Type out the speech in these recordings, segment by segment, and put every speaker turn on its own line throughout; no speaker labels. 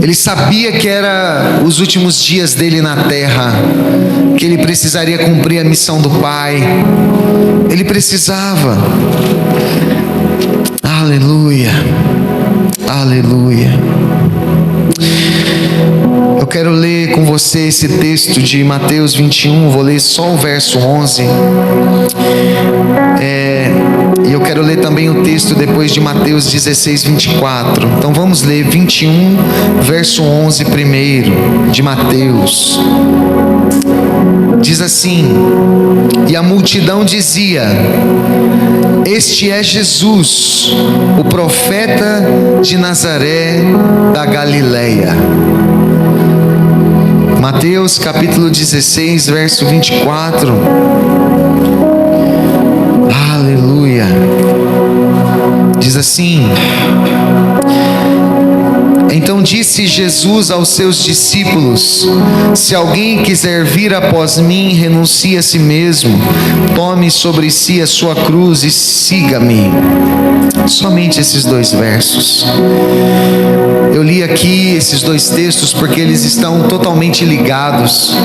Ele sabia que era os últimos dias dele na terra, que ele precisaria cumprir a missão do Pai. Ele precisava. Aleluia, aleluia. Eu quero ler com você esse texto de Mateus 21, vou ler só o verso 11. E eu quero ler também o texto depois de Mateus 16, 24. Então vamos ler 21, verso 11 primeiro, de Mateus. Diz assim: e a multidão dizia: este é Jesus, o profeta de Nazaré da Galileia. Mateus capítulo 16, verso 24. Aleluia. Diz assim: então disse Jesus aos seus discípulos: se alguém quiser vir após mim, renuncie a si mesmo, tome sobre si a sua cruz e siga-me. Somente esses dois versos. Eu li aqui esses dois textos porque eles estão totalmente ligados.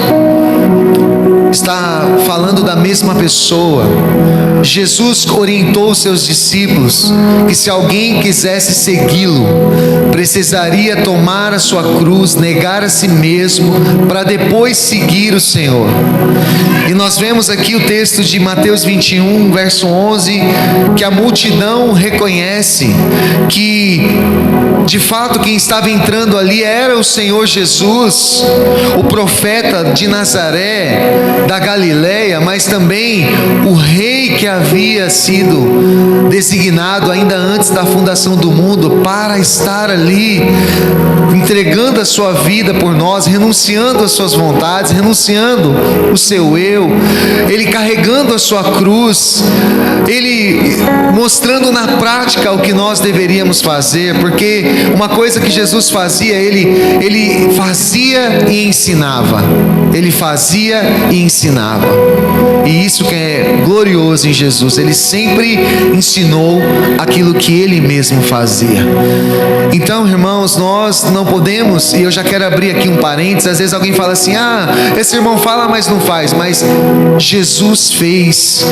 Está falando da mesma pessoa. Jesus orientou os seus discípulos que se alguém quisesse segui-lo, precisaria tomar a sua cruz, negar a si mesmo, para depois seguir o Senhor. E nós vemos aqui o texto de Mateus 21, verso 11, que a multidão reconhece que de fato quem estava entrando ali era o Senhor Jesus, o profeta de Nazaré da Galileia, mas também o rei que havia sido designado ainda antes da fundação do mundo para estar ali, entregando a sua vida por nós, renunciando às suas vontades, renunciando o seu eu, ele carregando a sua cruz, ele mostrando na prática o que nós deveríamos fazer, porque uma coisa que Jesus fazia, ele fazia e ensinava. Ele fazia e ensinava. E isso que é glorioso em Jesus, ele sempre ensinou aquilo que ele mesmo fazia. Então, irmãos, nós não podemos, e eu já quero abrir aqui um parênteses, às vezes alguém fala assim: esse irmão fala, mas não faz. Mas Jesus fez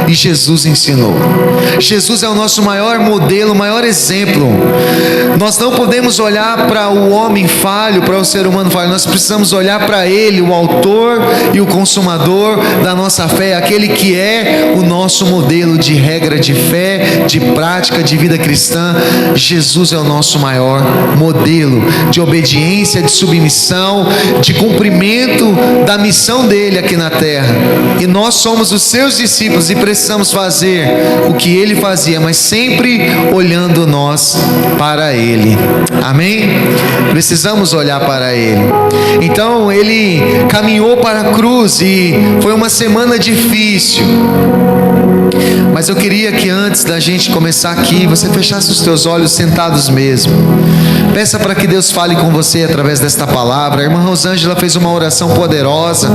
e Jesus ensinou. Jesus é o nosso maior modelo, o maior exemplo. Nós não podemos olhar para o homem falho, para o ser humano falho, nós precisamos olhar para ele, o autor e o consumador da nossa fé, aquele que é o nosso modelo de regra de fé, de prática de vida cristã. Jesus é o nosso maior modelo de obediência, de submissão, de cumprimento da missão dele aqui na terra. E nós somos os seus discípulos e precisamos fazer o que ele fazia, mas sempre olhando nós para ele. Amém? Precisamos olhar para ele. Então ele caminhou para a cruz e foi uma semana difícil. Mas eu queria que antes da gente começar aqui, você fechasse os teus olhos, sentados mesmo. Peça para que Deus fale com você através desta palavra. A irmã Rosângela fez uma oração poderosa.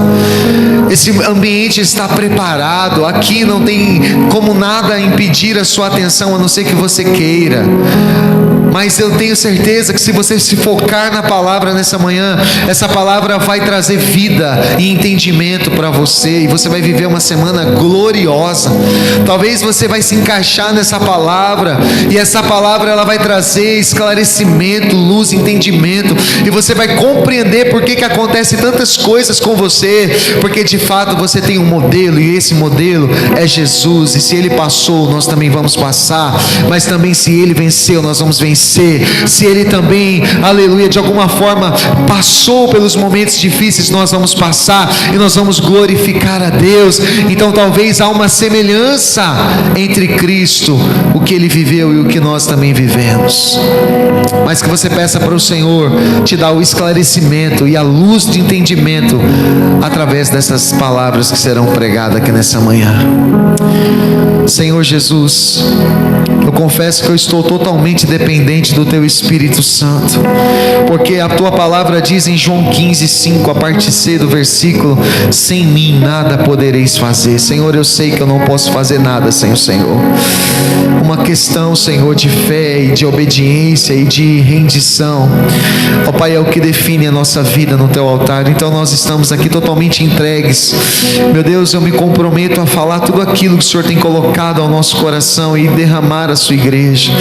Esse ambiente está preparado. Aqui não tem como nada impedir a sua atenção, a não ser que você queira. Mas eu tenho certeza que se você se focar na palavra nessa manhã, essa palavra vai trazer vida e entendimento para você, e você vai viver uma semana gloriosa. Talvez você vai se encaixar nessa palavra, e essa palavra ela vai trazer esclarecimento, luz, entendimento, e você vai compreender por que acontece tantas coisas com você, porque de fato você tem um modelo, e esse modelo é Jesus. E se ele passou, nós também vamos passar, mas também se ele venceu, nós vamos vencer. Se ele também, aleluia, de alguma forma passou pelos momentos difíceis, nós vamos passar e nós vamos glorificar a Deus. Então talvez há uma semelhança entre Cristo, o que ele viveu e o que nós também vivemos. Mas que você peça para o Senhor te dar o esclarecimento e a luz de entendimento através dessas palavras que serão pregadas aqui nessa manhã. Senhor Jesus, eu confesso que eu estou totalmente dependente dependente do Teu Espírito Santo, porque a Tua palavra diz em João 15:5, a parte C do versículo: sem mim nada podereis fazer. Senhor, eu sei que eu não posso fazer nada sem o Senhor. Uma questão, Senhor, de fé e de obediência e de rendição, ó Pai, é o que define a nossa vida no Teu altar. Então nós estamos aqui totalmente entregues. Meu Deus, eu me comprometo a falar tudo aquilo que o Senhor tem colocado ao nosso coração e derramar a Sua igreja.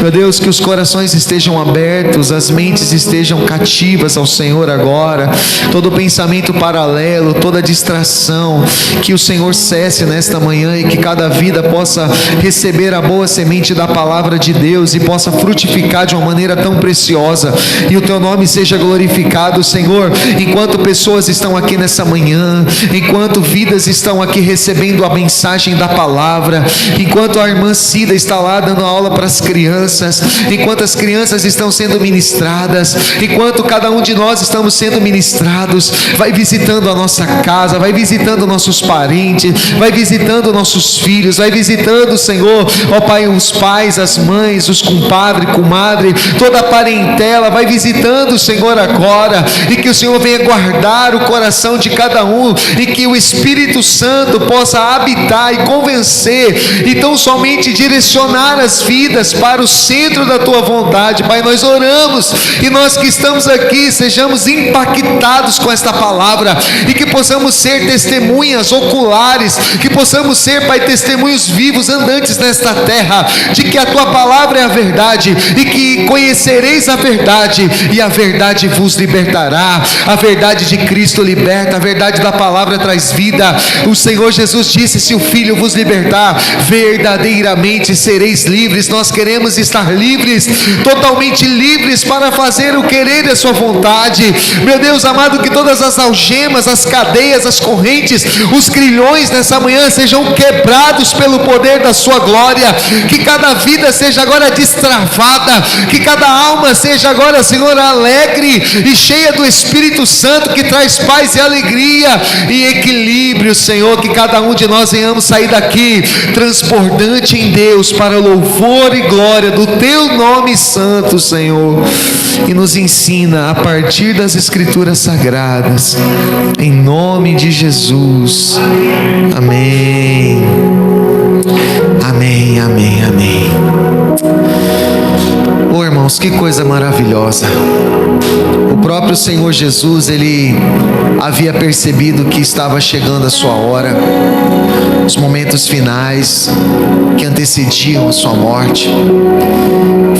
Meu Deus, que os corações estejam abertos, as mentes estejam cativas ao Senhor agora. Todo pensamento paralelo, toda distração, que o Senhor cesse nesta manhã e que cada vida possa receber a boa semente da palavra de Deus e possa frutificar de uma maneira tão preciosa, e o Teu nome seja glorificado, Senhor. Enquanto pessoas estão aqui nessa manhã, enquanto vidas estão aqui recebendo a mensagem da palavra, enquanto a irmã Cida está lá dando aula para as crianças, enquanto as crianças estão sendo ministradas, enquanto cada um de nós estamos sendo ministrados, vai visitando a nossa casa, vai visitando nossos parentes, vai visitando nossos filhos, vai visitando, Senhor, ó Pai, os pais, as mães, os compadres, comadre, toda a parentela, vai visitando, Senhor, agora, e que o Senhor venha guardar o coração de cada um, e que o Espírito Santo possa habitar e convencer, e tão somente direcionar as vidas para o centro da Tua vontade. Pai, nós oramos, e nós que estamos aqui, sejamos impactados com esta palavra, e que possamos ser testemunhas oculares, que possamos ser, Pai, testemunhos vivos, andantes nesta terra, de que a Tua palavra é a verdade, e que conhecereis a verdade, e a verdade vos libertará. A verdade de Cristo liberta, a verdade da palavra traz vida. O Senhor Jesus disse: se o Filho vos libertar, verdadeiramente sereis livres. Nós queremos estar livres, totalmente livres, para fazer o querer da Sua vontade. Meu Deus amado, que todas as algemas, as cadeias, as correntes, os grilhões nessa manhã sejam quebrados pelo poder da Sua glória, que cada vida seja agora destravada, que cada alma seja agora, Senhor, alegre e cheia do Espírito Santo, que traz paz e alegria e equilíbrio, Senhor. Que cada um de nós venhamos sair daqui transbordante em Deus, para louvor e glória do Teu nome santo, Senhor. E nos ensina a partir das Escrituras Sagradas, em nome de Jesus. Amém. Amém, amém, amém. Oh, irmãos, que coisa maravilhosa. O próprio Senhor Jesus, Ele havia percebido que estava chegando a sua hora, os momentos finais que antecediam a sua morte.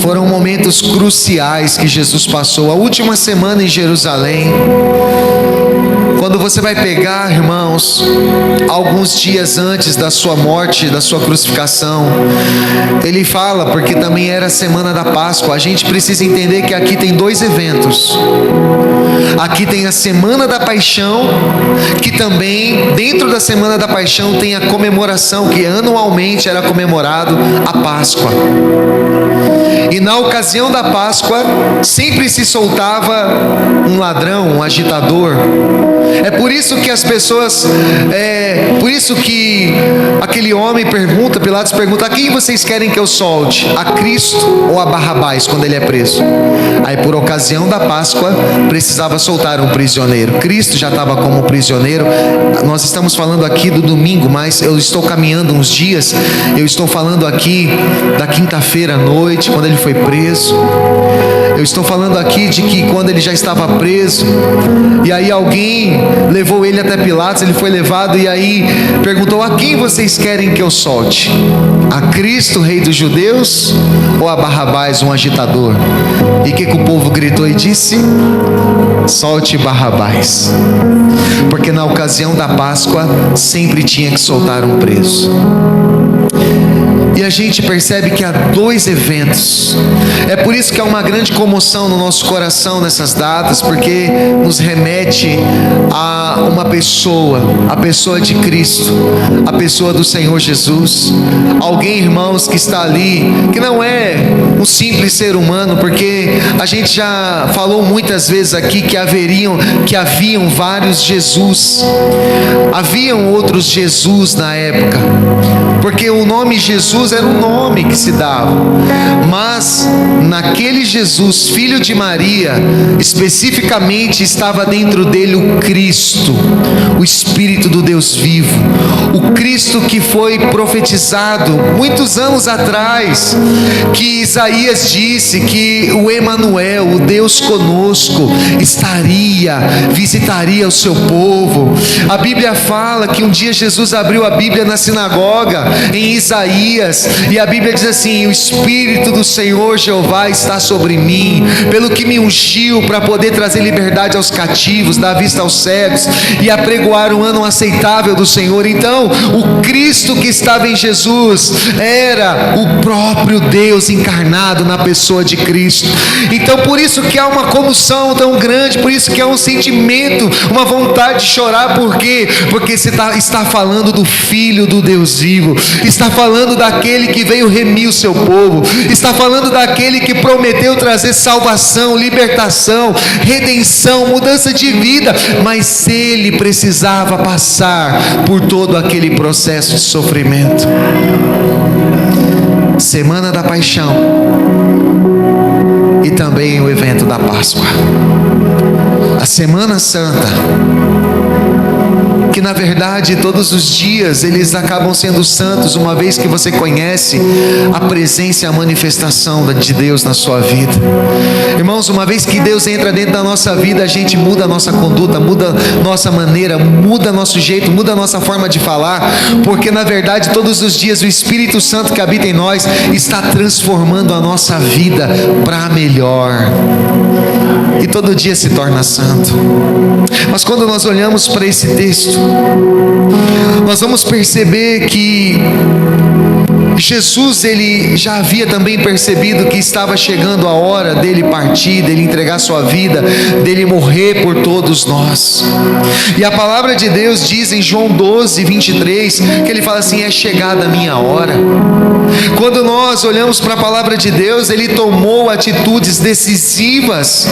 Foram momentos cruciais que Jesus passou. A última semana em Jerusalém, quando você vai pegar, irmãos, alguns dias antes da sua morte, da sua crucificação, Ele fala, porque também era a semana da Páscoa. A gente precisa entender que aqui tem dois eventos. Aqui tem a semana da paixão, que também dentro da semana da paixão tem a comemoração, que anualmente era comemorado a Páscoa. E na ocasião da Páscoa sempre se soltava um ladrão, um agitador. É por isso que as pessoas, por isso que aquele homem pergunta, Pilatos pergunta: a quem vocês querem que eu solte? A Cristo ou a Barrabás, quando ele é preso? Aí, por ocasião da Páscoa, precisava soltar um prisioneiro. Cristo já estava como prisioneiro. Nós estamos falando aqui do domingo, mas eu estou caminhando uns dias. Eu estou falando aqui da quinta-feira à noite, quando ele foi preso. Eu estou falando aqui de que quando ele já estava preso, e aí alguém levou ele até Pilatos, ele foi levado, e aí perguntou: a quem vocês querem que eu solte? A Cristo, rei dos judeus, ou a Barrabás, um agitador? E o que o povo gritou e disse? Solte Barrabás. Porque na ocasião da Páscoa sempre tinha que soltar um preso. E a gente percebe que há dois eventos. É por isso que há uma grande comoção no nosso coração nessas datas, porque nos remete a uma pessoa, a pessoa de Cristo, a pessoa do Senhor Jesus. Alguém, irmãos, que está ali, que não é um simples ser humano, porque a gente já falou muitas vezes aqui que haviam vários Jesus. Haviam outros Jesus na época. porque o nome Jesus era um nome que se dava, mas naquele Jesus, filho de Maria, especificamente estava dentro dele o Cristo, o Espírito do Deus vivo, o Cristo que foi profetizado muitos anos atrás, que Isaías disse que o Emanuel, o Deus conosco, visitaria o seu povo. A Bíblia fala que um dia Jesus abriu a Bíblia na sinagoga, em Isaías, e a Bíblia diz assim: o Espírito do Senhor Jeová está sobre mim, pelo que me ungiu para poder trazer liberdade aos cativos, dar vista aos cegos e apregoar um ano aceitável do Senhor. Então, o Cristo que estava em Jesus era o próprio Deus encarnado na pessoa de Cristo. Então, por isso que há uma comoção tão grande, por isso que há um sentimento, uma vontade de chorar. Por quê? Porque você está falando do Filho do Deus vivo, está falando daquele que veio remir o seu povo, está falando daquele que prometeu trazer salvação, libertação, redenção, mudança de vida, mas ele precisava passar por todo aquele processo de sofrimento. Semana da Paixão e também o evento da Páscoa, a Semana Santa, que na verdade todos os dias eles acabam sendo santos, uma vez que você conhece a presença e a manifestação de Deus na sua vida. Irmãos, uma vez que Deus entra dentro da nossa vida, a gente muda a nossa conduta, muda nossa maneira, muda nosso jeito, muda a nossa forma de falar, porque na verdade todos os dias o Espírito Santo que habita em nós está transformando a nossa vida para melhor, e todo dia se torna santo. Mas quando nós olhamos para esse texto, nós vamos perceber que Jesus, ele já havia também percebido que estava chegando a hora dele partir, dele entregar sua vida, dele morrer por todos nós. E a palavra de Deus diz em João 12, 23, que ele fala assim: é chegada a minha hora. Quando nós olhamos para a palavra de Deus, ele tomou atitudes decisivas.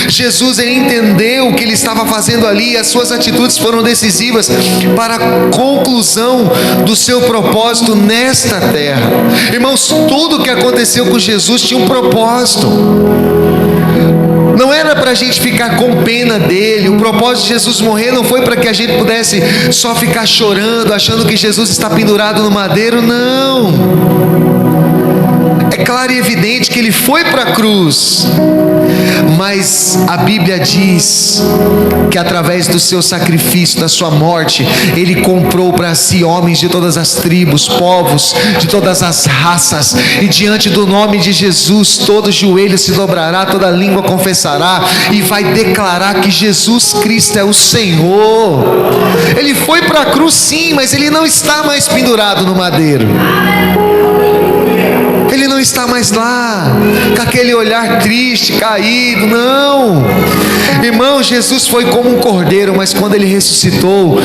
Jesus, ele entendeu o que ele estava fazendo ali, e as suas atitudes foram decisivas para a conclusão do seu propósito nesta terra. Irmãos, tudo que aconteceu com Jesus tinha um propósito. Não era para a gente ficar com pena dele. O propósito de Jesus morrer não foi para que a gente pudesse só ficar chorando, achando que Jesus está pendurado no madeiro. Não. É claro e evidente que ele foi para a cruz, mas a Bíblia diz que através do seu sacrifício, da sua morte, ele comprou para si homens de todas as tribos, povos, de todas as raças, e diante do nome de Jesus todo joelho se dobrará, toda língua confessará e vai declarar que Jesus Cristo é o Senhor. Ele foi para a cruz sim, mas ele não está mais pendurado no madeiro. Ele não está mais lá, com aquele olhar triste, caído, não. Irmão, Jesus foi como um cordeiro, mas quando ele ressuscitou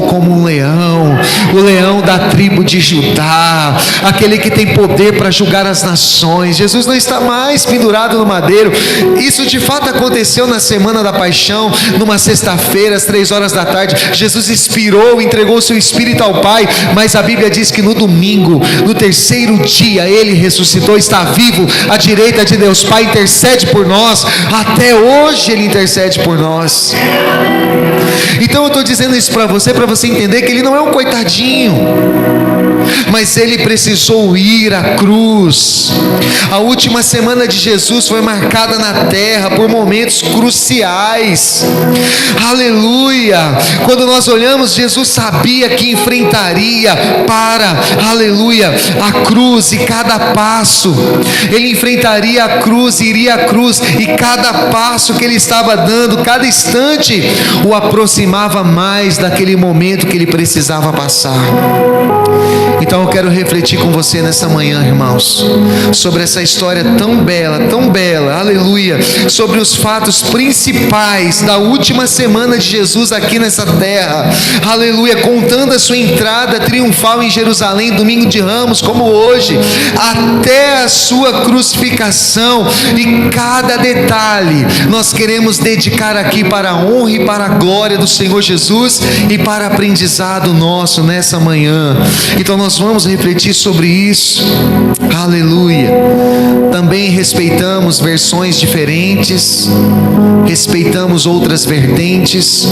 como um leão, o leão da tribo de Judá, aquele que tem poder para julgar as nações. Jesus não está mais pendurado no madeiro. Isso de fato aconteceu na Semana da Paixão, numa sexta-feira, às 3 horas da tarde. Jesus expirou, entregou o seu espírito ao Pai, mas a Bíblia diz que no domingo, no terceiro dia, ele ressuscitou, está vivo à direita de Deus Pai, intercede por nós. Até hoje ele intercede por nós. Então eu estou dizendo isso para você entender que ele não é um coitadinho, mas ele precisou ir à cruz. A última semana de Jesus foi marcada na terra por momentos cruciais. Aleluia! Quando nós olhamos, Jesus sabia que enfrentaria aleluia, a cruz, e cada passo ele enfrentaria a cruz, iria à cruz, e cada passo que ele estava dando, cada instante o aproximava mais daquele momento que ele precisava passar. Então eu quero refletir com você nessa manhã, irmãos, sobre essa história tão bela, aleluia, sobre os fatos principais da última semana de Jesus aqui nessa terra, aleluia, contando a sua entrada triunfal em Jerusalém, domingo de Ramos, como hoje, até a sua crucificação, e cada detalhe nós queremos podemos dedicar aqui para a honra e para a glória do Senhor Jesus e para aprendizado nosso nessa manhã. Então nós vamos refletir sobre isso. Aleluia. Também respeitamos versões diferentes, respeitamos outras vertentes,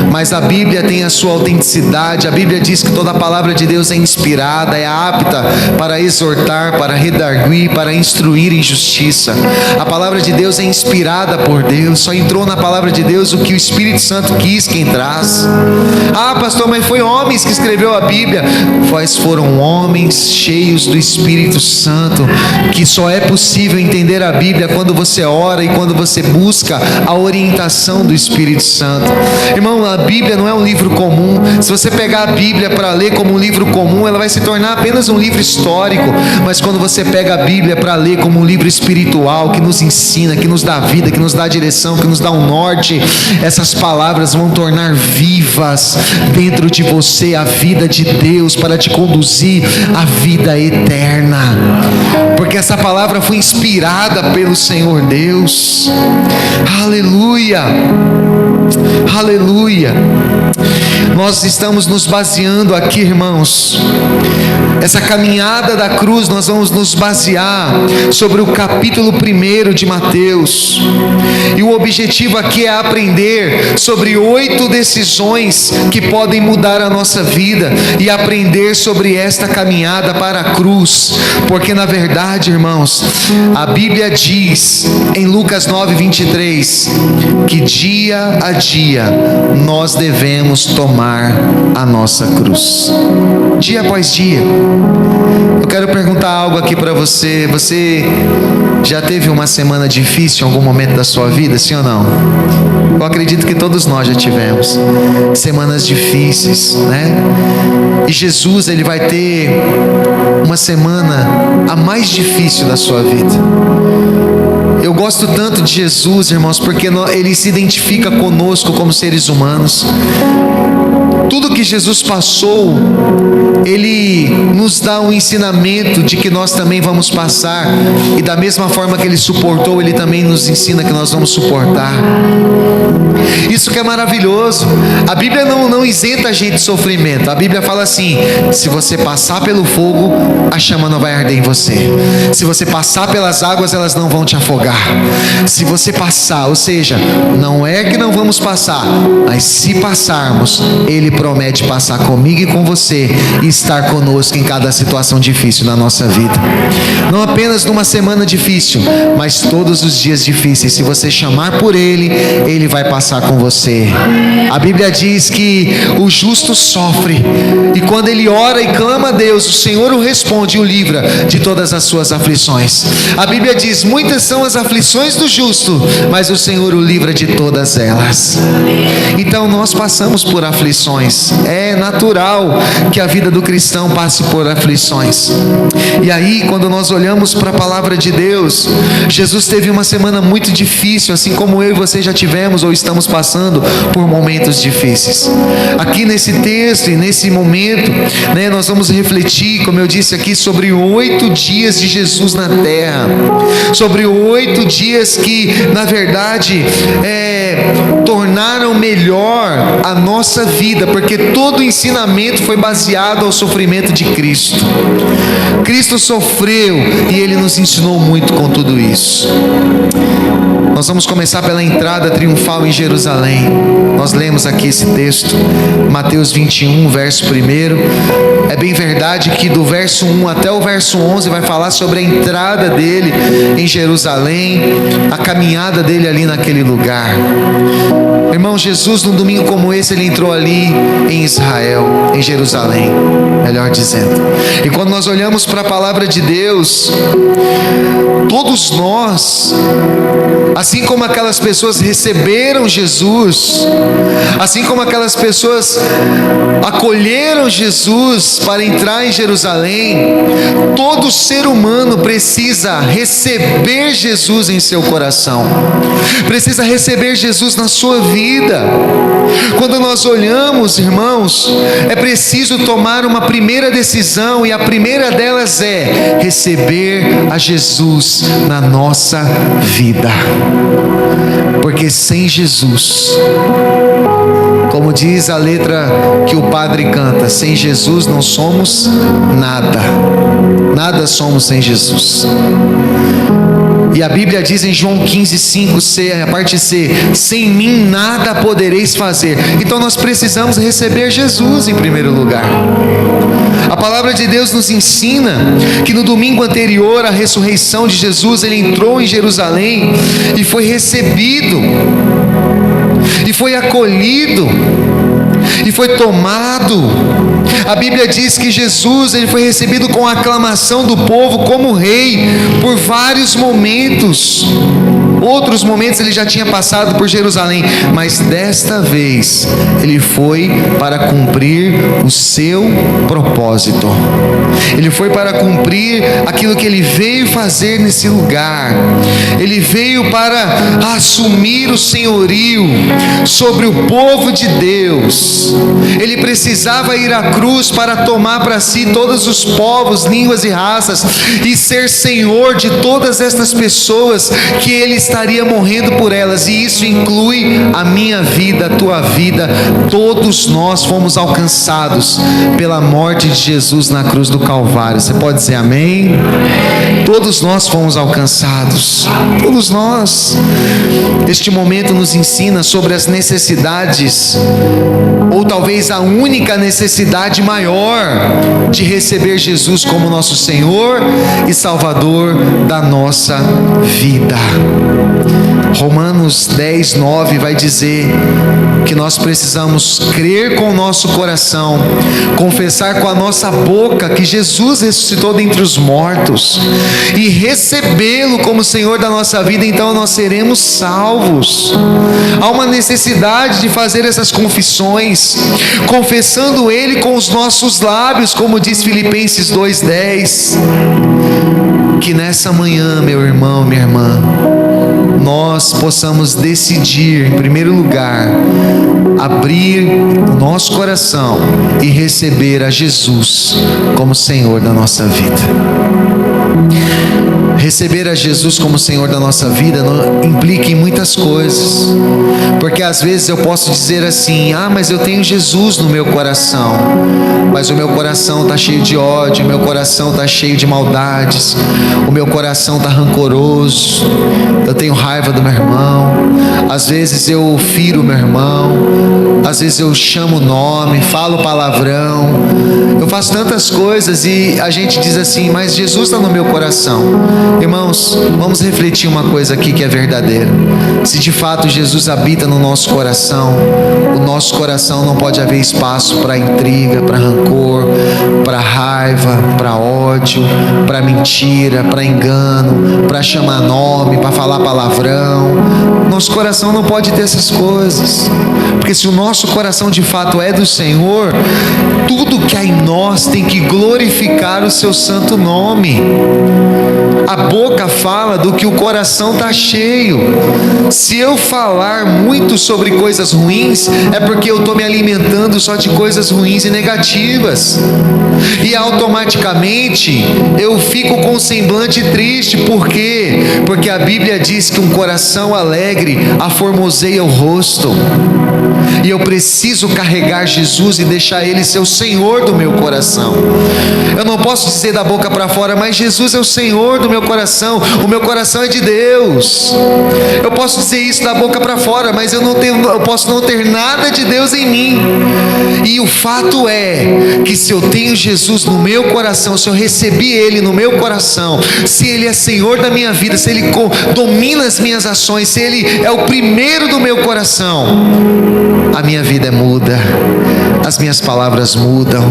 mas a Bíblia tem a sua autenticidade. A Bíblia diz que toda a palavra de Deus é inspirada, é apta para exortar, para redarguir, para instruir em justiça. A palavra de Deus é inspirada por Deus. Só entrou na palavra de Deus o que o Espírito Santo quis que entrasse. Ah, pastor, mas foi homens que escreveu a Bíblia. Mas foram homens cheios do Espírito Santo, que só é possível entender a Bíblia quando você ora e quando você busca a orientação do Espírito Santo. Irmão, a Bíblia não é um livro comum. Se você pegar a Bíblia para ler como um livro comum, ela vai se tornar apenas um livro histórico. Mas quando você pega a Bíblia para ler como um livro espiritual, que nos ensina, que nos dá vida, que nos dá direção, que nos dá um norte, essas palavras vão tornar vivas dentro de você a vida de Deus para te conduzir à vida eterna, porque essa palavra foi inspirada pelo Senhor Deus. Aleluia, aleluia. Nós estamos nos baseando aqui, irmãos, essa caminhada da cruz, nós vamos nos basear sobre o capítulo 1 de Mateus, e o objetivo aqui é aprender sobre 8 decisões que podem mudar a nossa vida, e aprender sobre esta caminhada para a cruz, porque na verdade, irmãos, a Bíblia diz em Lucas 9:23, que dia a dia nós devemos tomar a nossa cruz, dia após dia. Eu quero perguntar algo aqui para você. Você já teve uma semana difícil em algum momento da sua vida, sim ou não? Eu acredito que todos nós já tivemos semanas difíceis, né? E Jesus, ele vai ter uma semana a mais difícil da sua vida. Eu gosto tanto de Jesus, irmãos, porque ele se identifica conosco como seres humanos. Tudo que Jesus passou, ele nos dá um ensinamento de que nós também vamos passar, e da mesma forma que ele suportou, ele também nos ensina que nós vamos suportar. Isso que é maravilhoso. A Bíblia não isenta a gente de sofrimento. A Bíblia fala assim: se você passar pelo fogo, a chama não vai arder em você. Se você passar pelas águas, elas não vão te afogar. Se você passar, ou seja, não é que não vamos passar, mas se passarmos, ele promete passar comigo e com você e estar conosco em cada situação difícil na nossa vida. Não apenas numa semana difícil, mas todos os dias difíceis. Se você chamar por ele, ele vai passar com você. A Bíblia diz que o justo sofre, e quando ele ora e clama a Deus, o Senhor o responde e o livra de todas as suas aflições. A Bíblia diz: muitas são as aflições do justo, mas o Senhor o livra de todas elas. Então nós passamos por aflições. É natural que a vida do cristão passe por aflições. E aí, quando nós olhamos para a palavra de Deus, Jesus teve uma semana muito difícil, assim como eu e você já tivemos ou estamos passando por momentos difíceis. Aqui nesse texto e nesse momento, né, nós vamos refletir, como eu disse aqui, sobre 8 dias de Jesus na terra, sobre 8 dias que, na verdade, tornaram melhor a nossa vida, porque todo o ensinamento foi baseado ao sofrimento de Cristo. Cristo sofreu e ele nos ensinou muito com tudo isso. Nós vamos começar pela entrada triunfal em Jerusalém. Nós lemos aqui esse texto, Mateus 21, verso 1. É bem verdade que do verso 1 até o verso 11 vai falar sobre a entrada dele em Jerusalém, a caminhada dele ali naquele lugar. Irmão, Jesus, num domingo como esse, ele entrou ali em Israel, em Jerusalém, melhor dizendo. E quando nós olhamos para a palavra de Deus, todos nós, assim como aquelas pessoas receberam Jesus, assim como aquelas pessoas acolheram Jesus para entrar em Jerusalém, todo ser humano precisa receber Jesus em seu coração, precisa receber Jesus na sua vida. Quando nós olhamos, irmãos, é preciso tomar uma primeira decisão, e a primeira delas é receber a Jesus na nossa vida. Porque sem Jesus, como diz a letra que o padre canta, sem Jesus não somos nada. Nada somos sem Jesus. E a Bíblia diz em João 15:5, a parte C: sem mim nada podereis fazer. Então nós precisamos receber Jesus em primeiro lugar. A palavra de Deus nos ensina que no domingo anterior à ressurreição de Jesus, ele entrou em Jerusalém e foi recebido, e foi acolhido, e foi tomado. A Bíblia diz que Jesus, ele foi recebido com a aclamação do povo como rei por vários momentos. Outros momentos ele já tinha passado por Jerusalém, mas desta vez ele foi para cumprir o seu propósito. Ele foi para cumprir aquilo que ele veio fazer nesse lugar. Ele veio para assumir o senhorio sobre o povo de Deus. Ele precisava ir à cruz para tomar para si todos os povos, línguas e raças e ser senhor de todas estas pessoas que ele estaria morrendo por elas, e isso inclui a minha vida, a tua vida. Todos nós fomos alcançados pela morte de Jesus na cruz do Calvário. Você pode dizer amém? Todos nós fomos alcançados, todos nós. Este momento nos ensina sobre as necessidades, ou talvez a única necessidade maior de receber Jesus como nosso Senhor e Salvador da nossa vida. Romanos 10:9 vai dizer que nós precisamos crer com o nosso coração, confessar com a nossa boca que Jesus ressuscitou dentre os mortos e recebê-lo como Senhor da nossa vida, então nós seremos salvos. Há uma necessidade de fazer essas confissões, confessando Ele com os nossos lábios, como diz Filipenses 2:10. Que nessa manhã, meu irmão, minha irmã, nós possamos decidir, em primeiro lugar, abrir o nosso coração e receber a Jesus como Senhor da nossa vida. Receber a Jesus como Senhor da nossa vida não implica em muitas coisas, porque às vezes eu posso dizer assim: mas eu tenho Jesus no meu coração, mas o meu coração está cheio de ódio, o meu coração está cheio de maldades, o meu coração está rancoroso, eu tenho raiva do meu irmão, às vezes eu firo o meu irmão, às vezes eu chamo o nome, falo palavrão, eu faço tantas coisas, e a gente diz assim: mas Jesus está no meu coração. Irmãos, vamos refletir uma coisa aqui que é verdadeira. Se de fato Jesus habita no nosso coração, o nosso coração não pode haver espaço para intriga, para rancor, para raiva, para ódio, para mentira, para engano, para chamar nome, para falar palavrão. Nosso coração não pode ter essas coisas, porque se o nosso coração de fato é do Senhor, tudo que há em nós tem que glorificar o seu santo nome. A boca fala do que o coração está cheio. Se eu falar muito sobre coisas ruins, é porque eu estou me alimentando só de coisas ruins e negativas, e automaticamente eu fico com um semblante triste. Por quê? Porque a Bíblia diz que um coração alegre aformoseia o rosto, e eu preciso carregar Jesus e deixar Ele ser o Senhor do meu coração. Eu não posso dizer da boca para fora: mas Jesus é o Senhor do meu coração, o meu coração é de Deus. Eu posso dizer isso da boca para fora, mas eu posso não ter nada de Deus em mim. E o fato é que se eu tenho Jesus no meu coração, se eu recebi Ele no meu coração, se Ele é Senhor da minha vida, se Ele domina as minhas ações, se Ele é o primeiro do meu coração, a minha vida muda, as minhas palavras mudam,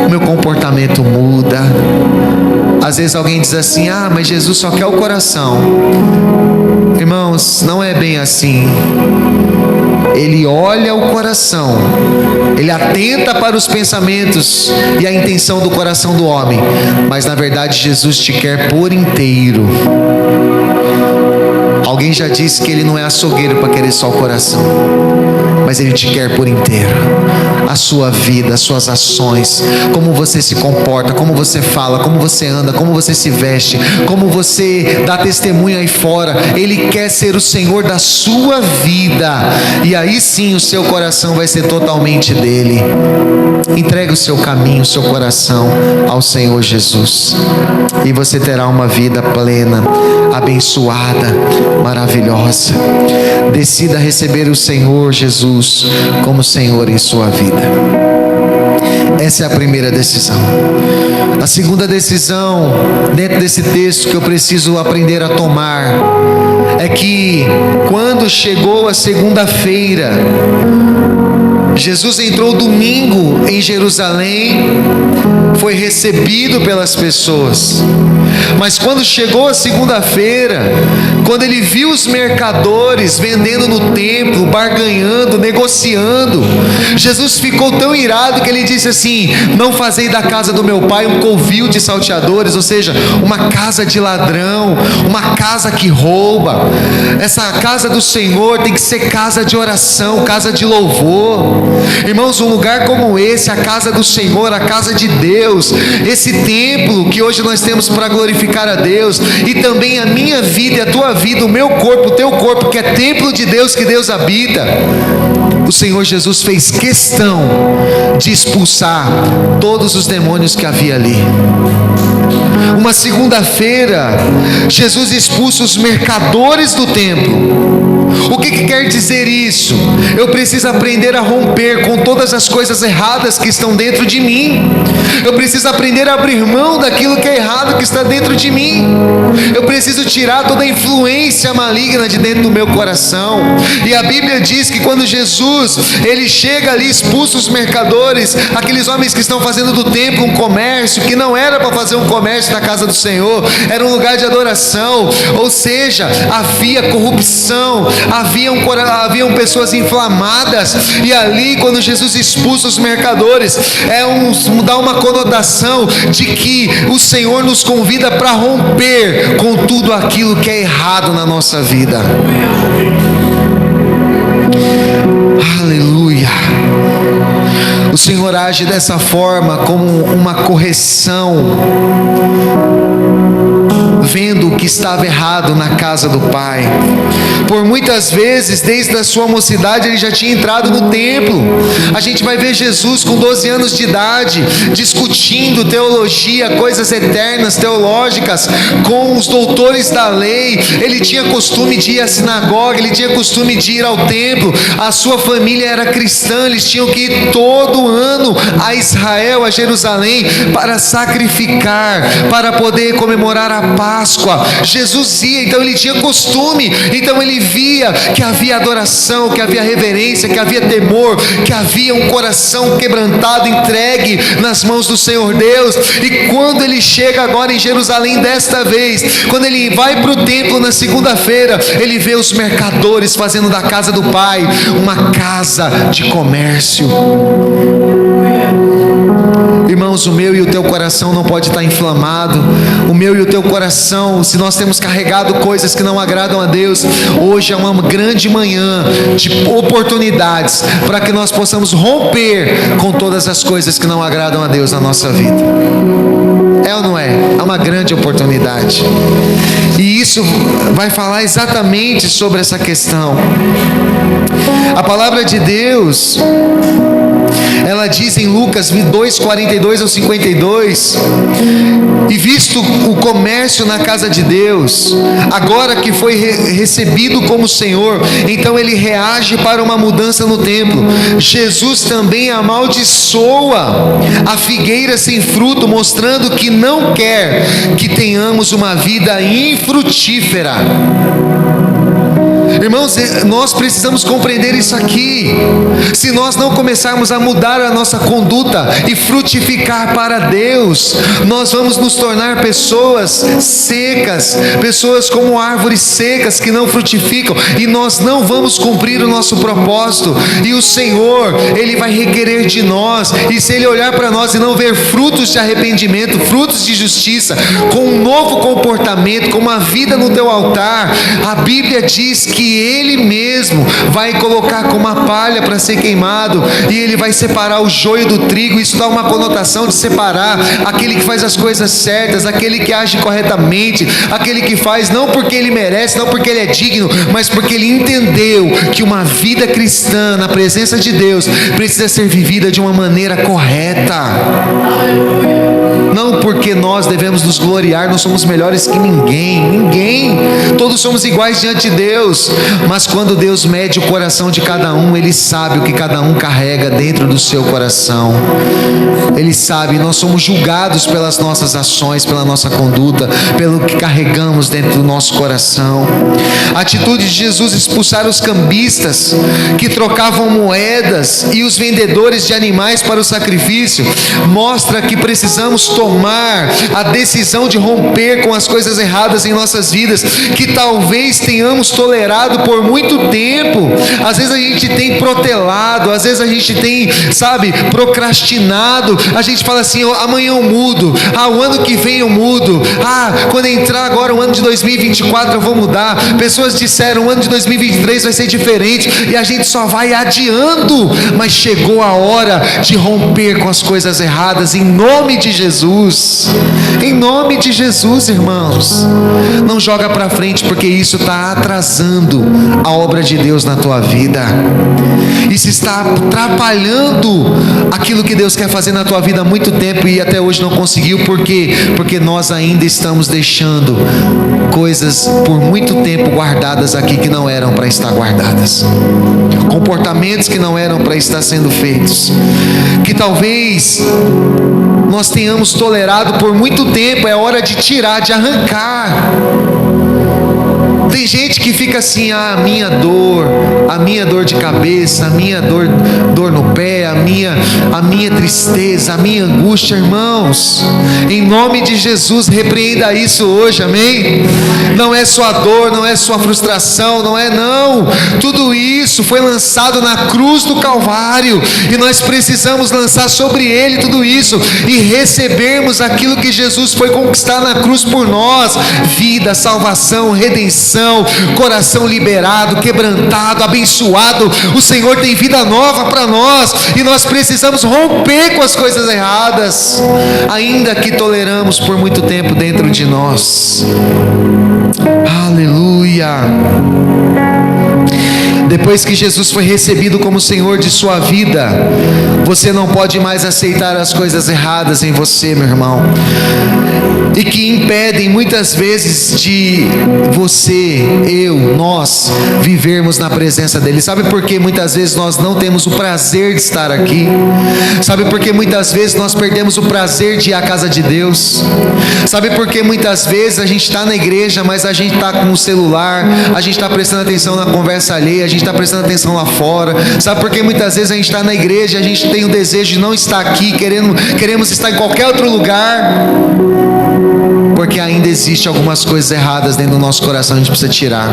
o meu comportamento muda. Às vezes alguém diz assim: mas Jesus só quer o coração. Irmãos, não é bem assim. Ele olha o coração, Ele atenta para os pensamentos e a intenção do coração do homem, mas na verdade Jesus te quer por inteiro. Alguém já disse que Ele não é açougueiro para querer só o coração, mas Ele te quer por inteiro. A sua vida, as suas ações, como você se comporta, como você fala, como você anda, como você se veste, como você dá testemunho aí fora. Ele quer ser o Senhor da sua vida, e aí sim o seu coração vai ser totalmente dele. Entregue o seu caminho, o seu coração ao Senhor Jesus, e você terá uma vida plena, abençoada, maravilhosa. Decida receber o Senhor Jesus como Senhor em sua vida. Essa é a primeira decisão. A segunda decisão, dentro desse texto, que eu preciso aprender a tomar, é que quando chegou a segunda-feira, Jesus entrou domingo em Jerusalém, foi recebido pelas pessoas. Mas quando chegou a segunda-feira, quando ele viu os mercadores vendendo no templo, barganhando, negociando, Jesus ficou tão irado que ele disse assim: não fazei da casa do meu pai um covil de salteadores, ou seja, uma casa de ladrão, uma casa que rouba. Essa casa do Senhor tem que ser casa de oração, casa de louvor. Irmãos, um lugar como esse, a casa do Senhor, a casa de Deus, esse templo que hoje nós temos para glorificar a Deus, e também a minha vida e a tua vida, o meu corpo, o teu corpo, que é templo de Deus, que Deus habita. O Senhor Jesus fez questão de expulsar todos os demônios que havia ali. Uma segunda-feira, Jesus expulsa os mercadores do templo. O que quer dizer isso? Eu preciso aprender a romper com todas as coisas erradas que estão dentro de mim. Eu preciso aprender a abrir mão daquilo que é errado que está dentro de mim. Eu preciso tirar toda a influência maligna de dentro do meu coração. E a Bíblia diz que quando Jesus, ele chega ali, expulsa os mercadores, aqueles homens que estão fazendo do templo um comércio, que não era para fazer um comércio na casa do Senhor, era um lugar de adoração. Ou seja, havia corrupção, haviam pessoas inflamadas, e ali quando Jesus expulsa os mercadores, dá uma conotação de que o Senhor nos convida para romper com tudo aquilo que é errado na nossa vida. Aleluia. O Senhor age dessa forma, como uma correção, vendo o que estava errado na casa do Pai. Por muitas vezes, desde a sua mocidade, ele já tinha entrado no templo. A gente vai ver Jesus com 12 anos de idade, discutindo teologia, coisas eternas, teológicas, com os doutores da lei. Ele tinha costume de ir à sinagoga, ele tinha costume de ir ao templo. A sua família era cristã, eles tinham que ir todo ano a Israel, a Jerusalém, para sacrificar, para poder comemorar a Páscoa. Jesus ia, então ele tinha costume, então ele via que havia adoração, que havia reverência, que havia temor, que havia um coração quebrantado, entregue nas mãos do Senhor Deus. E quando ele chega agora em Jerusalém desta vez, quando ele vai para o templo na segunda-feira, ele vê os mercadores fazendo da casa do Pai uma casa de comércio. Irmãos, o meu e o teu coração não pode estar inflamado. O meu e o teu coração, se nós temos carregado coisas que não agradam a Deus, hoje é uma grande manhã de oportunidades para que nós possamos romper com todas as coisas que não agradam a Deus na nossa vida. É ou não é? É uma grande oportunidade. E isso vai falar exatamente sobre essa questão. A palavra de Deus, ela diz em Lucas 2, 42 ao 52: e visto o comércio na casa de Deus, agora que foi recebido como Senhor, então ele reage para uma mudança no templo. Jesus também amaldiçoa a figueira sem fruto, mostrando que não quer que tenhamos uma vida infrutífera. Irmãos, nós precisamos compreender isso aqui. Se nós não começarmos a mudar a nossa conduta e frutificar para Deus, nós vamos nos tornar pessoas secas, pessoas como árvores secas que não frutificam, e nós não vamos cumprir o nosso propósito. E o Senhor, Ele vai requerer de nós, e se Ele olhar para nós e não ver frutos de arrependimento, frutos de justiça, com um novo comportamento, com uma vida no teu altar, a Bíblia diz que Ele mesmo vai colocar como uma palha para ser queimado, e Ele vai separar o joio do trigo. Isso dá uma conotação de separar aquele que faz as coisas certas, aquele que age corretamente, aquele que faz não porque ele merece, não porque ele é digno, mas porque ele entendeu que uma vida cristã na presença de Deus precisa ser vivida de uma maneira correta. Não porque nós devemos nos gloriar, nós somos melhores que ninguém, todos somos iguais diante de Deus, mas quando Deus mede o coração de cada um, Ele sabe o que cada um carrega dentro do seu coração. Ele sabe, nós somos julgados pelas nossas ações, pela nossa conduta, pelo que carregamos dentro do nosso coração. A atitude de Jesus expulsar os cambistas que trocavam moedas e os vendedores de animais para o sacrifício mostra que precisamos tomar a decisão de romper com as coisas erradas em nossas vidas, que talvez tenhamos tolerado por muito tempo. Às vezes a gente tem protelado, às vezes a gente tem, procrastinado. A gente fala assim: amanhã eu mudo, o ano que vem eu mudo, quando entrar agora o ano de 2024 eu vou mudar. Pessoas disseram: o ano de 2023 vai ser diferente, e a gente só vai adiando. Mas chegou a hora de romper com as coisas erradas, em nome de Jesus. Em nome de Jesus, irmãos. Não joga para frente, porque isso está atrasando a obra de Deus na tua vida. Isso está atrapalhando aquilo que Deus quer fazer na tua vida há muito tempo e até hoje não conseguiu. Por quê? Porque nós ainda estamos deixando coisas por muito tempo guardadas aqui que não eram para estar guardadas, comportamentos que não eram para estar sendo feitos, que talvez nós tenhamos tolerado por muito tempo. É hora de tirar, de arrancar. Tem gente que fica assim: a minha dor de cabeça, a minha dor no pé, a minha tristeza, a minha angústia. Irmãos, em nome de Jesus, repreenda isso hoje, amém? Não é sua dor, não é sua frustração, não. Tudo isso foi lançado na cruz do Calvário, e nós precisamos lançar sobre Ele tudo isso e recebermos aquilo que Jesus foi conquistar na cruz por nós: vida, salvação, redenção, coração liberado, quebrantado, abençoado. O Senhor tem vida nova para nós, e nós precisamos romper com as coisas erradas, ainda que toleramos por muito tempo dentro de nós. Aleluia. Depois que Jesus foi recebido como Senhor de sua vida, você não pode mais aceitar as coisas erradas em você, meu irmão, e que impedem muitas vezes de você, nós vivermos na presença dEle. Sabe por que muitas vezes nós não temos o prazer de estar aqui? Sabe por que muitas vezes nós perdemos o prazer de ir à casa de Deus? Sabe por que muitas vezes a gente está na igreja, mas a gente está com o celular, a gente está prestando atenção na conversa alheia, a gente está prestando atenção lá fora? Sabe por que muitas vezes a gente está na igreja, a gente tem o desejo de não estar aqui, queremos estar em qualquer outro lugar? Porque ainda existe algumas coisas erradas dentro do nosso coração, a gente precisa tirar.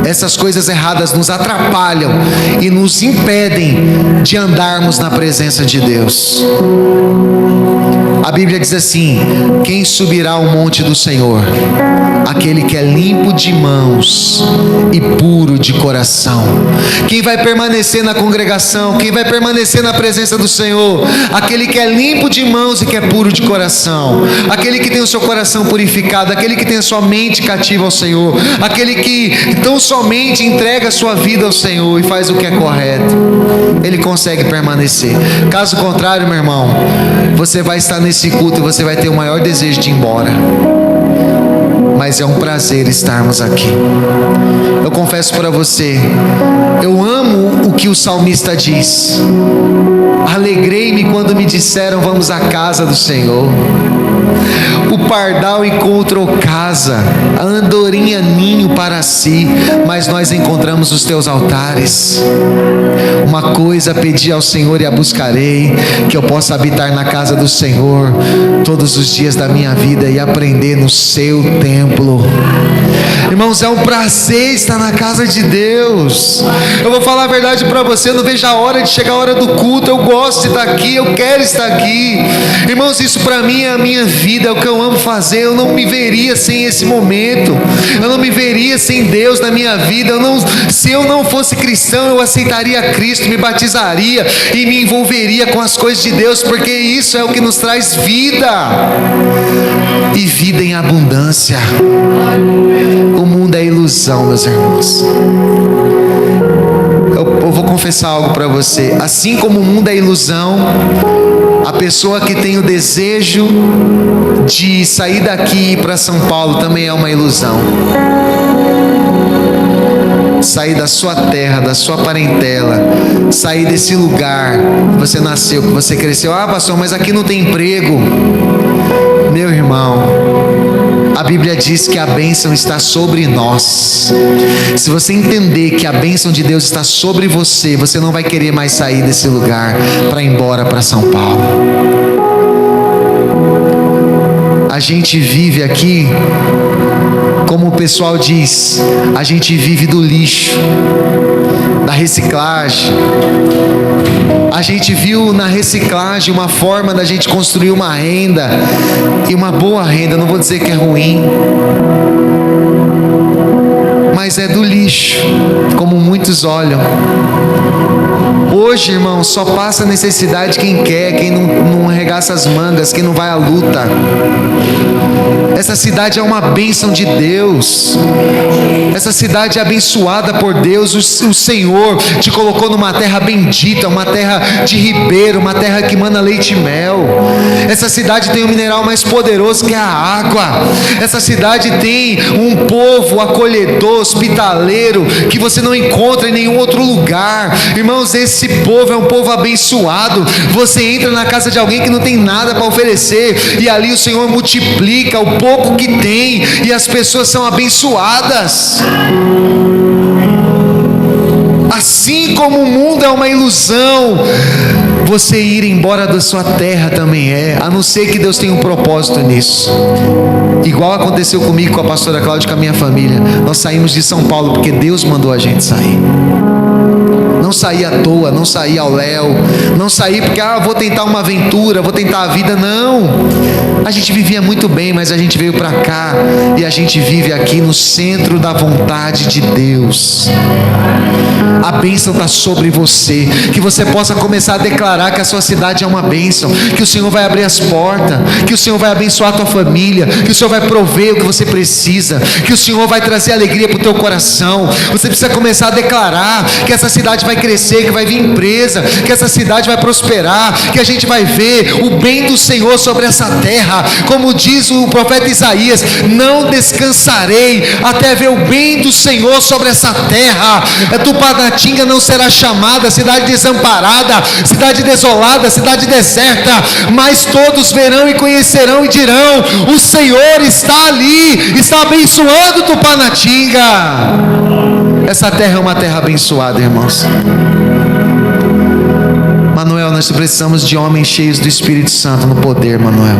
Essas coisas erradas nos atrapalham e nos impedem de andarmos na presença de Deus. A Bíblia diz assim: quem subirá ao monte do Senhor? Aquele que é limpo de mãos e puro de coração. Quem vai permanecer na congregação? Quem vai permanecer na presença do Senhor? Aquele que é limpo de mãos e que é puro de coração. Aquele que tem o seu coração purificado, aquele que tem a sua mente cativa ao Senhor, aquele que tão somente entrega a sua vida ao Senhor e faz o que é correto. Ele consegue permanecer. Caso contrário, meu irmão, você vai estar nesse culto e você vai ter o maior desejo de ir embora. Mas é um prazer estarmos aqui. Eu confesso para você, eu amo o que o salmista diz: alegrei-me quando me disseram, vamos à casa do Senhor. O pardal encontrou casa, a andorinha ninho para si, mas nós encontramos os teus altares. Uma coisa pedi ao Senhor e a buscarei, que eu possa habitar na casa do Senhor todos os dias da minha vida e aprender no seu templo. Irmãos, é um prazer estar na casa de Deus. Eu vou falar a verdade para você, eu não vejo a hora de chegar a hora do culto. Eu gosto de estar aqui, eu quero estar aqui. Irmãos, isso para mim é a minha vida, é o que eu amo fazer. Eu não me veria sem esse momento, eu não me veria sem Deus na minha vida. Se eu não fosse cristão, eu aceitaria Cristo, me batizaria e me envolveria com as coisas de Deus, porque isso é o que nos traz vida, e vida em abundância. O mundo é ilusão, meus irmãos. Eu vou confessar algo para você. Assim como o mundo é ilusão, a pessoa que tem o desejo de sair daqui e ir para São Paulo também é uma ilusão. Sair da sua terra, da sua parentela, sair desse lugar que você nasceu, que você cresceu. Ah, pastor, mas aqui não tem emprego. Meu irmão, a Bíblia diz que a bênção está sobre nós. Se você entender que a bênção de Deus está sobre você, você não vai querer mais sair desse lugar para ir embora para São Paulo. A gente vive aqui, como o pessoal diz, a gente vive do lixo, da reciclagem. A gente viu na reciclagem uma forma da gente construir uma renda, e uma boa renda. Não vou dizer que é ruim, mas é do lixo, como muitos olham. Hoje, irmão, só passa necessidade quem quer, quem não arregaça as mangas, quem não vai à luta. Essa cidade é uma bênção de Deus. Essa cidade é abençoada por Deus. O Senhor te colocou numa terra bendita, uma terra de ribeiro, uma terra que mana leite e mel. Essa cidade tem um mineral mais poderoso que a água. Essa cidade tem um povo acolhedor, hospitaleiro, que você não encontra em nenhum outro lugar. Irmãos, esse povo é um povo abençoado. Você entra na casa de alguém que não tem nada para oferecer, e ali o Senhor multiplica o pouco que tem, e as pessoas são abençoadas. Assim como o mundo é uma ilusão, você ir embora da sua terra também é, a não ser que Deus tenha um propósito nisso. Igual aconteceu comigo, com a pastora Cláudia e com a minha família. Nós saímos de São Paulo porque Deus mandou a gente sair. Não saí à toa, não saí ao léu, não saí porque vou tentar uma aventura, vou tentar a vida. Não, a gente vivia muito bem, mas a gente veio para cá, e a gente vive aqui no centro da vontade de Deus. A bênção está sobre você, que você possa começar a declarar que a sua cidade é uma bênção, que o Senhor vai abrir as portas, que o Senhor vai abençoar a tua família, que o Senhor vai prover o que você precisa, que o Senhor vai trazer alegria para o teu coração. Você precisa começar a declarar que essa cidade vai crescer, que vai vir empresa, que essa cidade vai prosperar, que a gente vai ver o bem do Senhor sobre essa terra. Como diz o profeta Isaías: não descansarei até ver o bem do Senhor sobre essa terra. Tupanatinga não será chamada cidade desamparada, cidade desolada, cidade deserta, mas todos verão e conhecerão e dirão: o Senhor está ali, está abençoando Tupanatinga. Essa terra é uma terra abençoada, irmãos. Manuel, nós precisamos de homens cheios do Espírito Santo no poder, Manuel.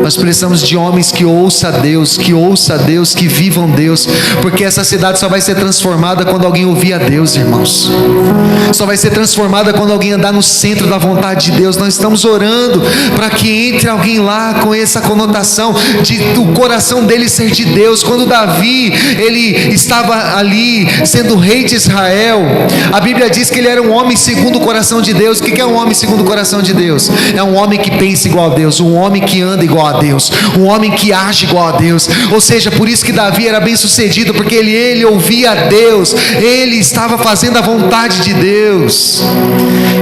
Nós precisamos de homens que ouçam Deus, que vivam Deus, porque essa cidade só vai ser transformada quando alguém ouvir a Deus, irmãos. Só vai ser transformada quando alguém andar no centro da vontade de Deus. Nós estamos orando para que entre alguém lá com essa conotação do coração dele ser de Deus. Quando Davi, ele estava ali sendo rei de Israel, a Bíblia diz que ele era um homem segundo o coração de Deus. O que é um homem segundo o coração de Deus? É um homem que pensa igual a Deus, um homem que anda igual a Deus, um homem que age igual a Deus. Ou seja, por isso que Davi era bem sucedido, porque ele ouvia a Deus, ele estava fazendo a vontade de Deus.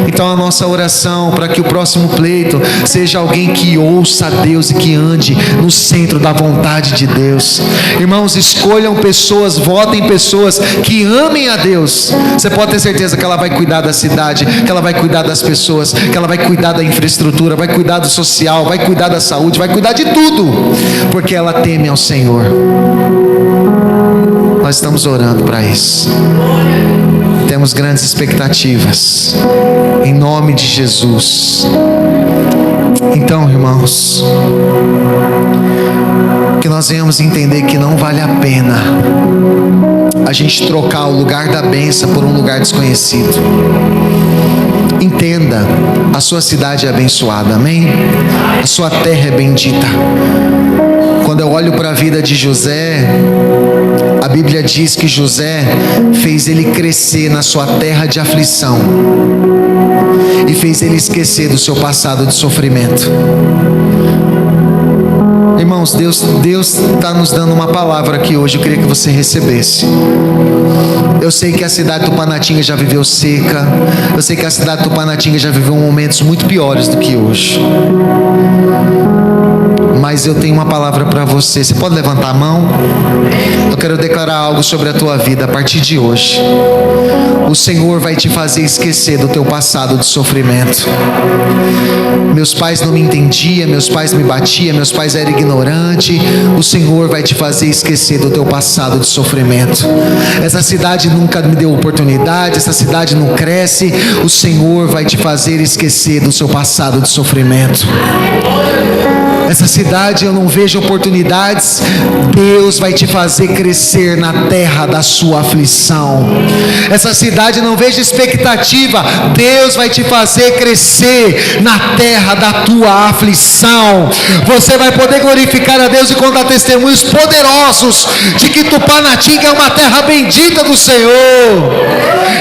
Então a nossa oração para que o próximo pleito seja alguém que ouça a Deus e que ande no centro da vontade de Deus. Irmãos, escolham pessoas, votem pessoas que amem a Deus. Você pode ter certeza que ela vai cuidar da cidade, que ela vai cuidar das pessoas, que ela vai cuidar da infraestrutura, vai cuidar do social, vai cuidar da saúde, vai cuidar de tudo, porque ela teme ao Senhor. Nós estamos orando para isso. Temos grandes expectativas, em nome de Jesus. Então, irmãos, Que nós venhamos entender que não vale a pena a gente trocar o lugar da bênção por um lugar desconhecido. Entenda, a sua cidade é abençoada, amém? A sua terra é bendita. Quando eu olho para a vida de José, a Bíblia diz que José fez ele crescer na sua terra de aflição e fez ele esquecer do seu passado de sofrimento. Irmãos, Deus está nos dando uma palavra aqui hoje, eu queria que você recebesse. Eu sei que a cidade do Tupanatinga já viveu seca, eu sei que a cidade do Tupanatinga já viveu momentos muito piores do que hoje. Mas eu tenho uma palavra para você. Você pode levantar a mão? Eu quero declarar algo sobre a tua vida a partir de hoje. O Senhor vai te fazer esquecer do teu passado de sofrimento. Meus pais não me entendiam, meus pais me batiam, meus pais eram ignorantes. O Senhor vai te fazer esquecer do teu passado de sofrimento. Essa cidade nunca me deu oportunidade, essa cidade não cresce. O Senhor vai te fazer esquecer do seu passado de sofrimento. Essa cidade eu não vejo oportunidades. Deus vai te fazer crescer na terra da sua aflição. Essa cidade não vejo expectativa. Deus vai te fazer crescer na terra da tua aflição. Você vai poder glorificar a Deus e contar testemunhos poderosos de que Tupanatinga é uma terra bendita do Senhor,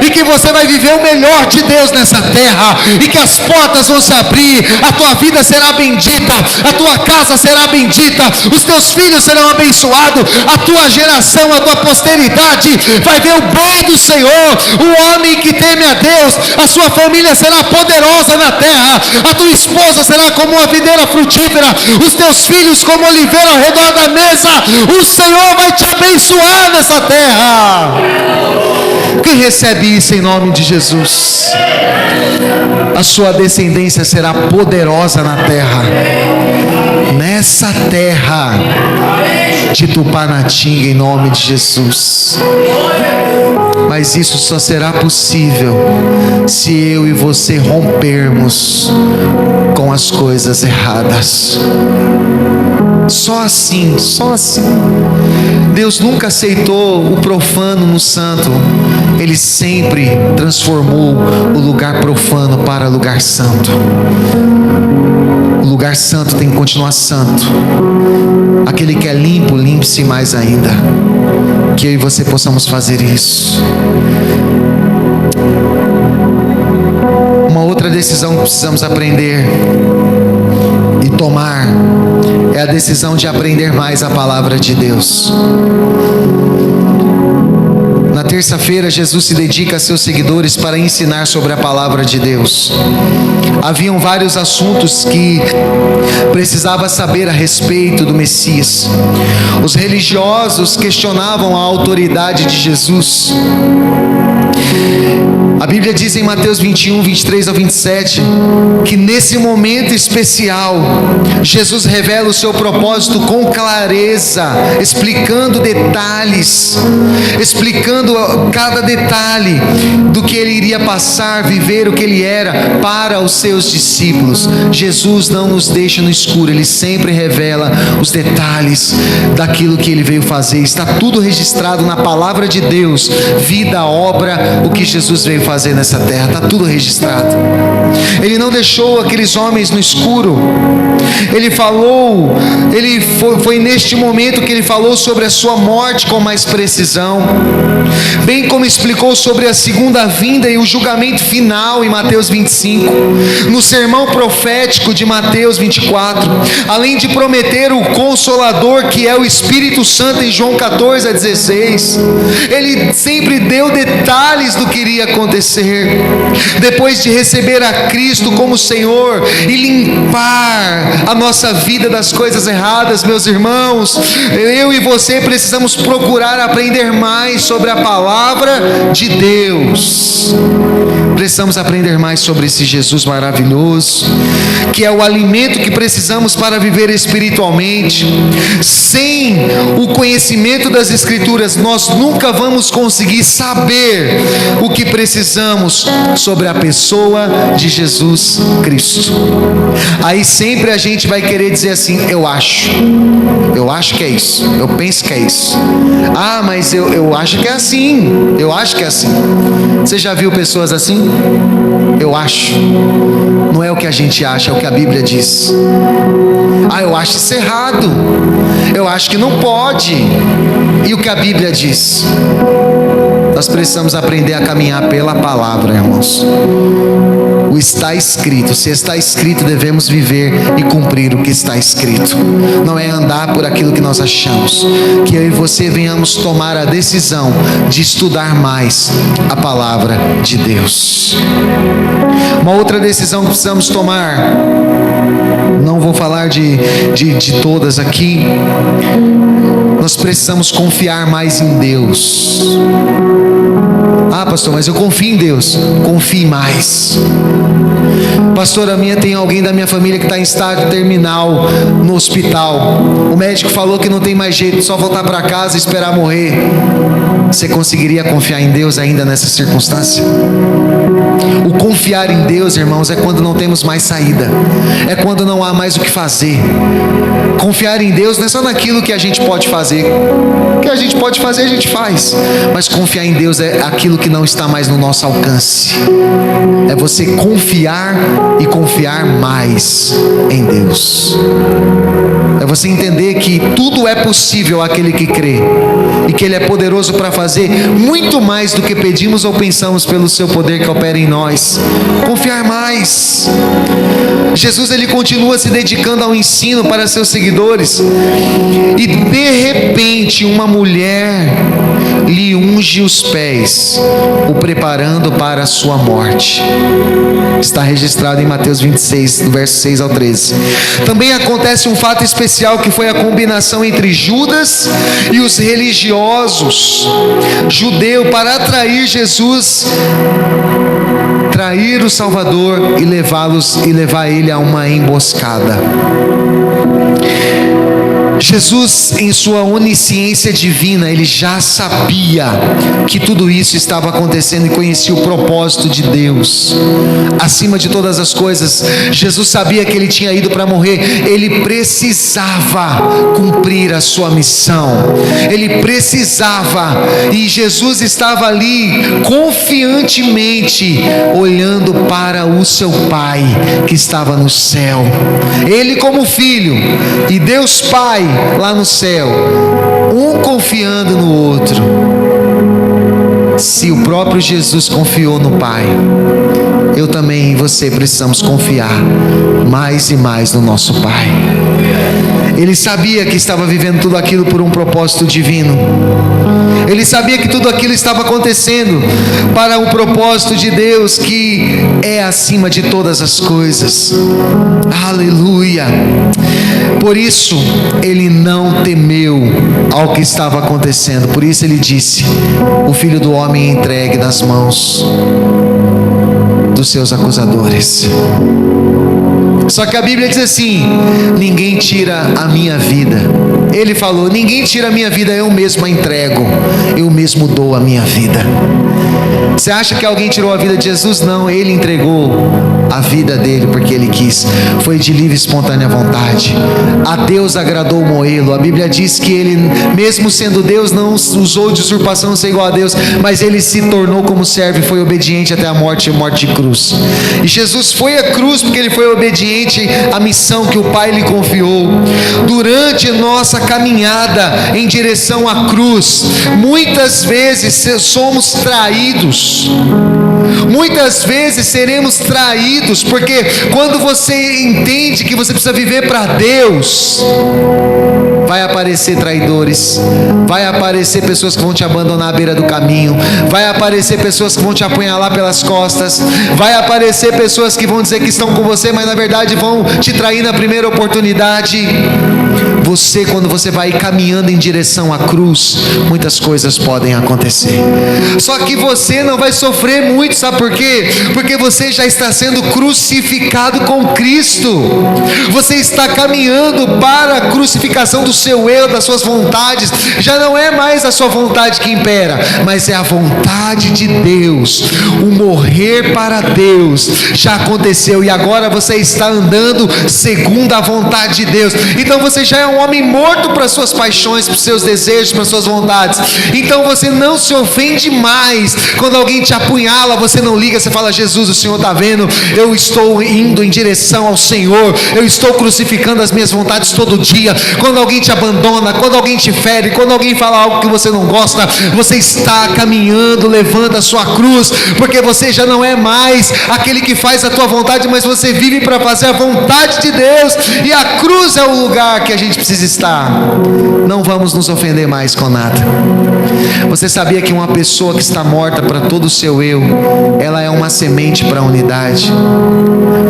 e que você vai viver o melhor de Deus nessa terra, e que as portas vão se abrir, a tua vida será bendita, a tua casa será bendita, os teus filhos serão abençoados, a tua geração, a tua posteridade vai ver o bem do Senhor. O homem que teme a Deus, a sua família será poderosa na terra, a tua esposa será como uma videira frutífera, os teus filhos como oliveira ao redor da mesa. O Senhor vai te abençoar nessa terra. Quem recebe isso em nome de Jesus? A sua descendência será poderosa na terra. Nessa terra de Tupanatinga, em nome de Jesus. Mas isso só será possível se eu e você rompermos com as coisas erradas. Só assim, só assim. Deus nunca aceitou o profano no santo. Ele sempre transformou o lugar profano para lugar santo. O lugar santo tem que continuar santo. Aquele que é limpo, limpe-se mais ainda. Que eu e você possamos fazer isso. Uma outra decisão que precisamos aprender e tomar é a decisão de aprender mais a palavra de Deus. Na terça-feira, Jesus se dedica a seus seguidores para ensinar sobre a palavra de Deus. Haviam vários assuntos que precisava saber a respeito do Messias. Os religiosos questionavam a autoridade de Jesus. A Bíblia diz em Mateus 21, 23 ao 27, que nesse momento especial, Jesus revela o seu propósito com clareza, explicando detalhes, explicando cada detalhe do que ele iria passar, viver, o que ele era para os seus discípulos. Jesus não nos deixa no escuro, ele sempre revela os detalhes daquilo que ele veio fazer. Está tudo registrado na palavra de Deus, vida, obra, o que Jesus veio fazer nessa terra, está tudo registrado. Ele não deixou aqueles homens no escuro. Ele falou, foi neste momento que ele falou sobre a sua morte com mais precisão, bem como explicou sobre a segunda vinda e o julgamento final em Mateus 25, no sermão profético de Mateus 24, além de prometer o Consolador, que é o Espírito Santo, em João 14 a 16. Ele sempre deu detalhes do que iria acontecer. Depois de receber a Cristo como Senhor e limpar a nossa vida das coisas erradas, meus irmãos, eu e você precisamos procurar aprender mais sobre a palavra de Deus. Precisamos aprender mais sobre esse Jesus maravilhoso, que é o alimento que precisamos para viver espiritualmente. Sem o conhecimento das Escrituras, nós nunca vamos conseguir saber o que precisamos sobre a pessoa de Jesus Cristo. Aí sempre a gente vai querer dizer assim: eu acho que é isso, eu penso que é isso, mas eu acho que é assim, eu acho que é assim. Você já viu pessoas assim? Eu acho. Não é o que a gente acha, é o que a Bíblia diz. Eu acho isso errado, eu acho que não pode. E o que a Bíblia diz? Nós precisamos aprender a caminhar pela palavra, irmãos. O está escrito, se está escrito, devemos viver e cumprir o que está escrito. Não é andar por aquilo que nós achamos. Que eu e você venhamos tomar a decisão de estudar mais a palavra de Deus. Uma outra decisão que precisamos tomar, não vou falar de todas aqui. Nós precisamos confiar mais em Deus. Pastor, mas eu confio em Deus. Confie mais. Pastor, tem alguém da minha família que está em estágio terminal no hospital. O médico falou que não tem mais jeito, só voltar para casa e esperar morrer. Você conseguiria confiar em Deus ainda nessa circunstância? O confiar em Deus, irmãos, é quando não temos mais saída, é quando não há mais o que fazer. Confiar em Deus não é só naquilo que a gente pode fazer. O que a gente pode fazer, a gente faz. Mas confiar em Deus é aquilo que não está mais no nosso alcance. É você confiar e confiar mais em Deus. É você entender que tudo é possível àquele que crê, e que Ele é poderoso para fazer muito mais do que pedimos ou pensamos, pelo seu poder que opera em nós. Confiar mais. Jesus, Ele continua se dedicando ao ensino para seus seguidores, e de repente uma mulher lhe unge os pés, o preparando para a sua morte. Está registrado em Mateus 26, do verso 6 ao 13. Também acontece um fato especial, que foi a combinação entre Judas e os religiosos judeus para atrair Jesus, trair o Salvador e levar ele a uma emboscada. Jesus, em sua onisciência divina, Ele já sabia que tudo isso estava acontecendo e conhecia o propósito de Deus. Acima de todas as coisas, Jesus sabia que Ele tinha ido para morrer. Ele precisava cumprir a sua missão. Ele precisava, e Jesus estava ali confiantemente olhando para o seu Pai que estava no céu. Ele como filho e Deus Pai lá no céu, um confiando no outro. Se o próprio Jesus confiou no Pai, eu também e você precisamos confiar mais e mais no nosso Pai. Ele sabia que estava vivendo tudo aquilo por um propósito divino. Ele sabia que tudo aquilo estava acontecendo para o propósito de Deus, que é acima de todas as coisas. Aleluia! Por isso, ele não temeu ao que estava acontecendo. Por isso ele disse: o Filho do Homem é entregue nas mãos dos seus acusadores. Só que a Bíblia diz assim: ninguém tira a minha vida. Ele falou: ninguém tira a minha vida, eu mesmo a entrego, eu mesmo dou a minha vida. Você acha que alguém tirou a vida de Jesus? Não, Ele entregou a vida dele porque Ele quis. Foi de livre e espontânea vontade. A Deus agradou moê-lo. A Bíblia diz que Ele, mesmo sendo Deus, não usou de usurpação ser igual a Deus, mas Ele se tornou como servo e foi obediente até a morte e morte de cruz. E Jesus foi à cruz porque Ele foi obediente à missão que o Pai lhe confiou. Durante nossa caminhada em direção à cruz, muitas vezes somos traídos. Muitas vezes seremos traídos, porque quando você entende que você precisa viver para Deus, vai aparecer traidores, vai aparecer pessoas que vão te abandonar à beira do caminho, vai aparecer pessoas que vão te apunhalar pelas costas, vai aparecer pessoas que vão dizer que estão com você, mas na verdade vão te trair na primeira oportunidade. Você, quando você vai caminhando em direção à cruz, muitas coisas podem acontecer. Só que você não vai sofrer muito, sabe por quê? Porque você já está sendo crucificado com Cristo. Você está caminhando para a crucificação do seu eu, das suas vontades. Já não é mais a sua vontade que impera, mas é a vontade de Deus. O morrer para Deus já aconteceu e agora você está andando segundo a vontade de Deus. Então você já é um homem morto para suas paixões, para os seus desejos, para as suas vontades. Então você não se ofende mais quando alguém te apunhala, você não liga, você fala: Jesus, o Senhor está vendo, eu estou indo em direção ao Senhor, eu estou crucificando as minhas vontades todo dia. Quando alguém te abandona, quando alguém te fere, quando alguém fala algo que você não gosta, você está caminhando, levando a sua cruz, porque você já não é mais aquele que faz a tua vontade, mas você vive para fazer a vontade de Deus, e a cruz é o lugar que a gente precisa estar. Não vamos nos ofender mais com nada. Você sabia que uma pessoa que está morta para todo o seu eu, ela é uma semente para a unidade?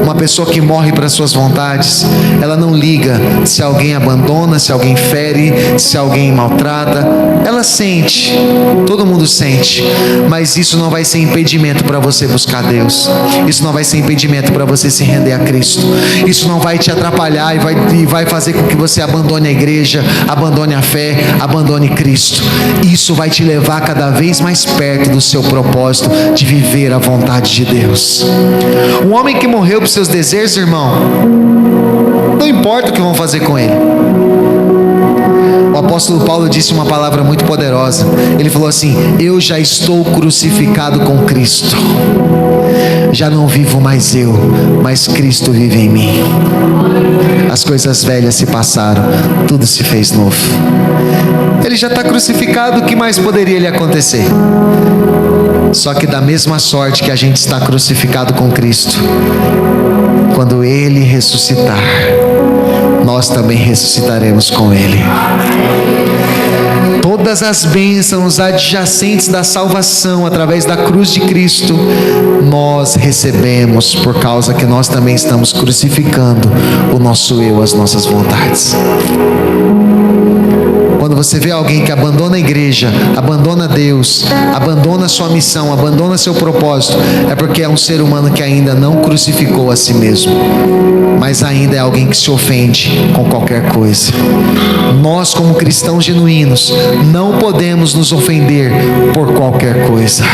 Uma pessoa que morre para suas vontades, ela não liga se alguém abandona, se alguém fere, se alguém maltrata. Ela sente, todo mundo sente, mas isso não vai ser impedimento para você buscar Deus. Isso não vai ser impedimento para você se render a Cristo. Isso não vai te atrapalhar e vai fazer com que você abandone a igreja, abandone a fé, abandone Cristo. Isso vai te levar cada vez mais perto do seu propósito de viver a vontade de Deus. Um homem que morreu por seus desejos, irmão, não importa o que vão fazer com ele. O apóstolo Paulo disse uma palavra muito poderosa. Ele falou assim: eu já estou crucificado com Cristo. Já não vivo mais eu, mas Cristo vive em mim. As coisas velhas se passaram, tudo se fez novo. Ele já está crucificado, o que mais poderia lhe acontecer? Só que da mesma sorte que a gente está crucificado com Cristo, quando Ele ressuscitar, nós também ressuscitaremos com Ele. Todas as bênçãos adjacentes da salvação através da cruz de Cristo, nós recebemos por causa que nós também estamos crucificando o nosso eu, as nossas vontades. Quando você vê alguém que abandona a igreja, abandona Deus, abandona sua missão, abandona seu propósito, é porque é um ser humano que ainda não crucificou a si mesmo, mas ainda é alguém que se ofende com qualquer coisa. Nós, como cristãos genuínos, não podemos nos ofender por qualquer coisa,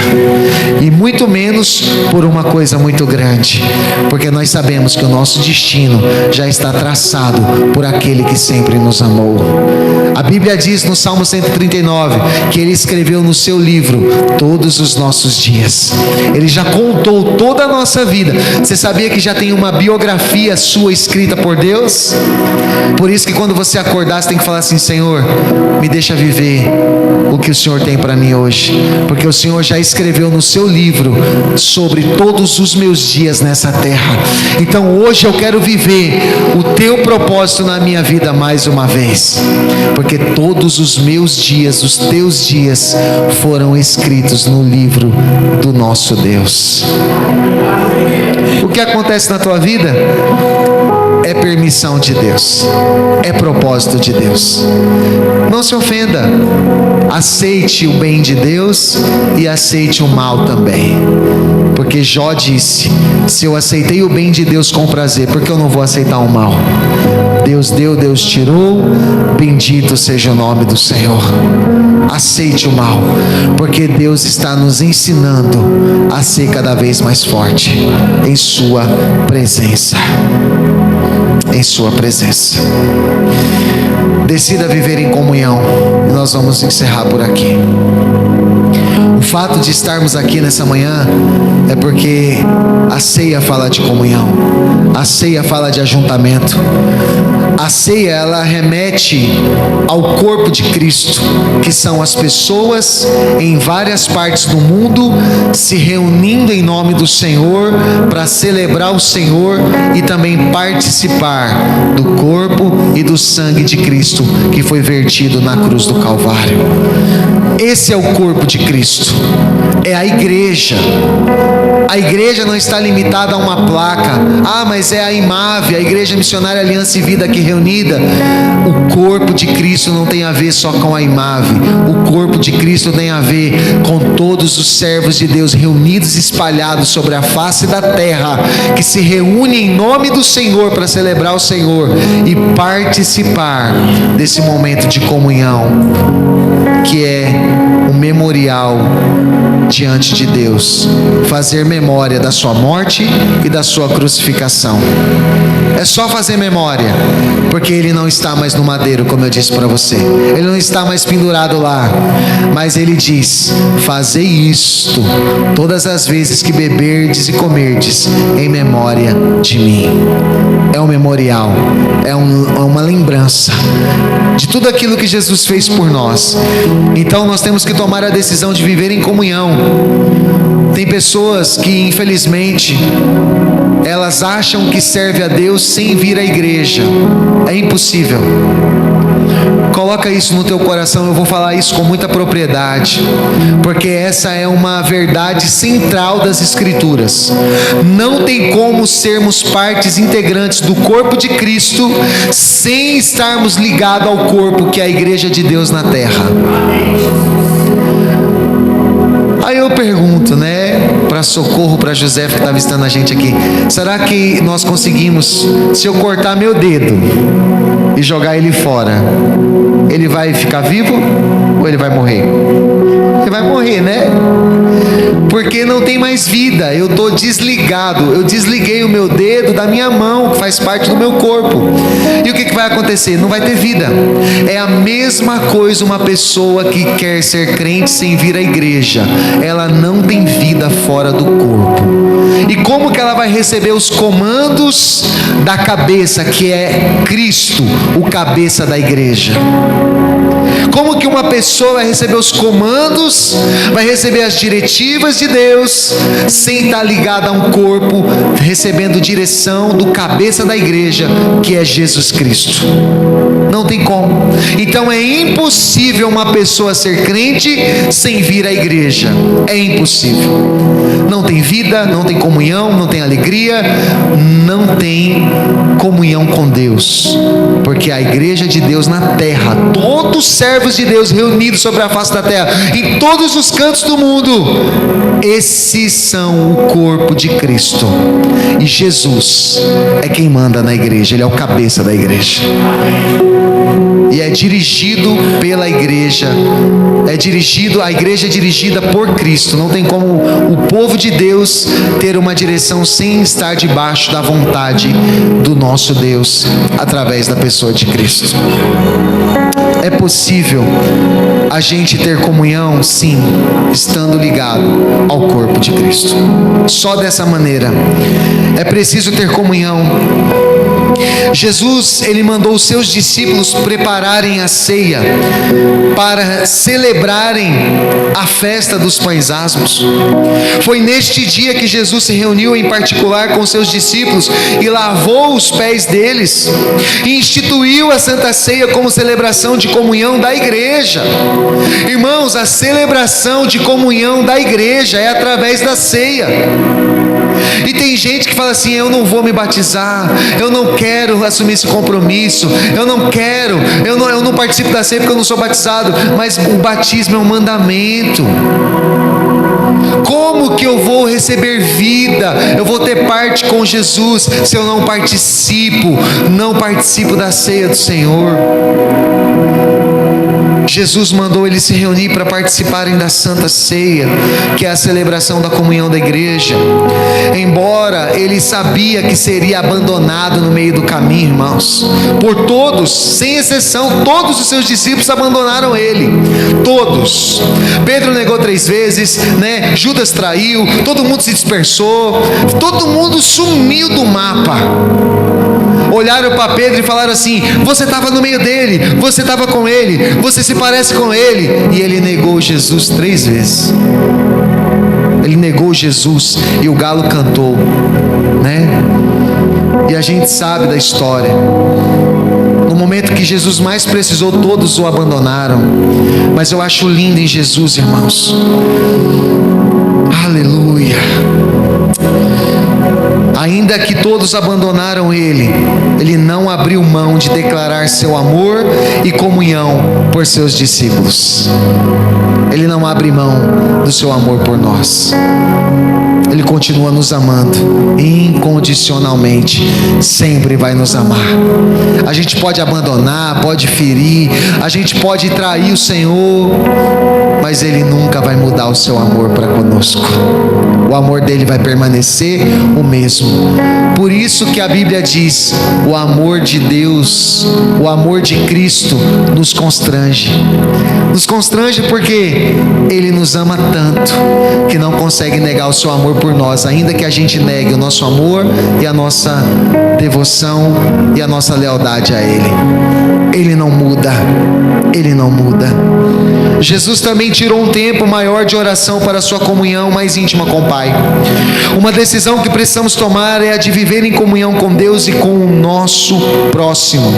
e muito menos por uma coisa muito grande, porque nós sabemos que o nosso destino já está traçado por aquele que sempre nos amou. A Bíblia diz no Salmo 139 que Ele escreveu no seu livro todos os nossos dias. Ele já contou toda a nossa vida. Você sabia que já tem uma biografia sua escrita por Deus? Por isso que quando você acordar, você tem que falar assim: Senhor, me deixa viver o que o Senhor tem para mim hoje, porque o Senhor já escreveu no seu livro sobre todos os meus dias nessa terra. Então hoje eu quero viver o teu propósito na minha vida mais uma vez, porque todos os meus dias, os teus dias, foram escritos no livro do nosso Deus. O que acontece na tua vida é permissão de Deus, é propósito de Deus. Não se ofenda, aceite o bem de Deus e aceite o mal também, porque Jó disse: se eu aceitei o bem de Deus com prazer, por que eu não vou aceitar o mal? Deus deu, Deus tirou, bendito seja o nome do Senhor. Aceite o mal, porque Deus está nos ensinando a ser cada vez mais forte em sua presença. Em sua presença. Decida viver em comunhão, e nós vamos encerrar por aqui. O fato de estarmos aqui nessa manhã é porque a ceia fala de comunhão, a ceia fala de ajuntamento. A ceia, ela remete ao corpo de Cristo, que são as pessoas em várias partes do mundo se reunindo em nome do Senhor para celebrar o Senhor e também participar do corpo e do sangue de Cristo que foi vertido na cruz do Calvário. Esse é o corpo de Cristo, é a igreja. A igreja não está limitada a uma placa. Mas é a IMAV, a Igreja Missionária Aliança e Vida aqui reunida. O corpo de Cristo não tem a ver só com a IMAV. O corpo de Cristo tem a ver com todos os servos de Deus reunidos e espalhados sobre a face da terra, que se reúnem em nome do Senhor para celebrar o Senhor e participar desse momento de comunhão, que é um memorial diante de Deus, fazer memória da sua morte e da sua crucificação. É só fazer memória, porque Ele não está mais no madeiro, como eu disse para você. Ele não está mais pendurado lá, mas Ele diz: fazei isto todas as vezes que beberdes e comerdes, em memória de mim. É um memorial, é uma lembrança de tudo aquilo que Jesus fez por nós. Então nós temos que tomar a decisão de viver em comunhão. Tem pessoas que, infelizmente, elas acham que serve a Deus sem vir à igreja. É impossível. Coloca isso no teu coração. Eu vou falar isso com muita propriedade, porque essa é uma verdade central das Escrituras. Não tem como sermos partes integrantes do corpo de Cristo sem estarmos ligados ao corpo que é a igreja de Deus na terra. Aí eu pergunto, para Socorro, para José que está visitando a gente aqui: será que nós conseguimos, se eu cortar meu dedo e jogar ele fora, ele vai ficar vivo ou ele vai morrer? Ele vai morrer, porque não tem mais vida. Eu estou desligado. Eu desliguei o meu dedo da minha mão, que faz parte do meu corpo. E o que vai acontecer? Não vai ter vida. É a mesma coisa uma pessoa que quer ser crente sem vir à igreja. Ela não tem vida fora do corpo. E como que ela vai receber os comandos da cabeça, que é Cristo, o cabeça da igreja? Como que uma pessoa vai receber os comandos, vai receber as diretivas de Deus, sem estar ligada a um corpo, recebendo direção do cabeça da igreja, que é Jesus Cristo? Não tem como. Então é impossível uma pessoa ser crente sem vir à igreja. É impossível. Não tem vida, não tem comunhão, não tem alegria, não tem comunhão com Deus. Porque a igreja de Deus na terra, todos os servos de Deus reunidos sobre a face da terra, em todos os cantos do mundo, esses são o corpo de Cristo. E Jesus é quem manda na igreja. Ele é o cabeça da igreja. E é dirigido pela igreja. A igreja é dirigida por Cristo. Não tem como o povo de Deus ter uma direção sem estar debaixo da vontade do nosso Deus, através da pessoa de Cristo. É possível a gente ter comunhão, sim, estando ligado ao corpo de Cristo. Só dessa maneira. É preciso ter comunhão. Jesus, ele mandou os seus discípulos prepararem a ceia para celebrarem a festa dos pães asmos. Foi neste dia que Jesus se reuniu em particular com seus discípulos e lavou os pés deles e instituiu a Santa Ceia como celebração de comunhão da igreja. Irmãos, a celebração de comunhão da igreja é através da ceia. E tem gente que fala assim: eu não vou me batizar, eu não quero assumir esse compromisso, eu não participo da ceia porque eu não sou batizado. Mas o batismo é um mandamento. Como que eu vou receber vida, eu vou ter parte com Jesus, se eu não participo da ceia do Senhor? Jesus mandou eles se reunir para participarem da Santa Ceia, que é a celebração da comunhão da igreja. Embora ele sabia que seria abandonado no meio do caminho, irmãos, por todos, sem exceção, todos os seus discípulos abandonaram ele. Todos. Pedro negou 3 vezes, Judas traiu, todo mundo se dispersou, todo mundo sumiu do mapa. olharam para Pedro e falaram assim: você estava no meio dele, você estava com ele, você se parece com ele. E ele negou Jesus 3 vezes. Ele negou Jesus e o galo cantou, né? E a gente sabe da história. No momento que Jesus mais precisou, todos o abandonaram. Mas eu acho lindo em Jesus, irmãos. Aleluia. Ainda que todos abandonaram ele, ele não abriu mão de declarar seu amor e comunhão por seus discípulos. Ele não abre mão do seu amor por nós. Ele continua nos amando incondicionalmente, sempre vai nos amar. A gente pode abandonar, pode ferir, a gente pode trair o Senhor, mas Ele nunca vai mudar o seu amor para conosco. O amor dele vai permanecer o mesmo. Por isso que a Bíblia diz: o amor de Deus, o amor de Cristo nos constrange. Nos constrange porque Ele nos ama tanto que não consegue negar o seu amor por nós, ainda que a gente negue o nosso amor e a nossa devoção e a nossa lealdade a Ele. Ele não muda. Ele não muda. Jesus também tirou um tempo maior de oração para a sua comunhão mais íntima com o Pai. Uma decisão que precisamos tomar é a de viver em comunhão com Deus e com o nosso próximo.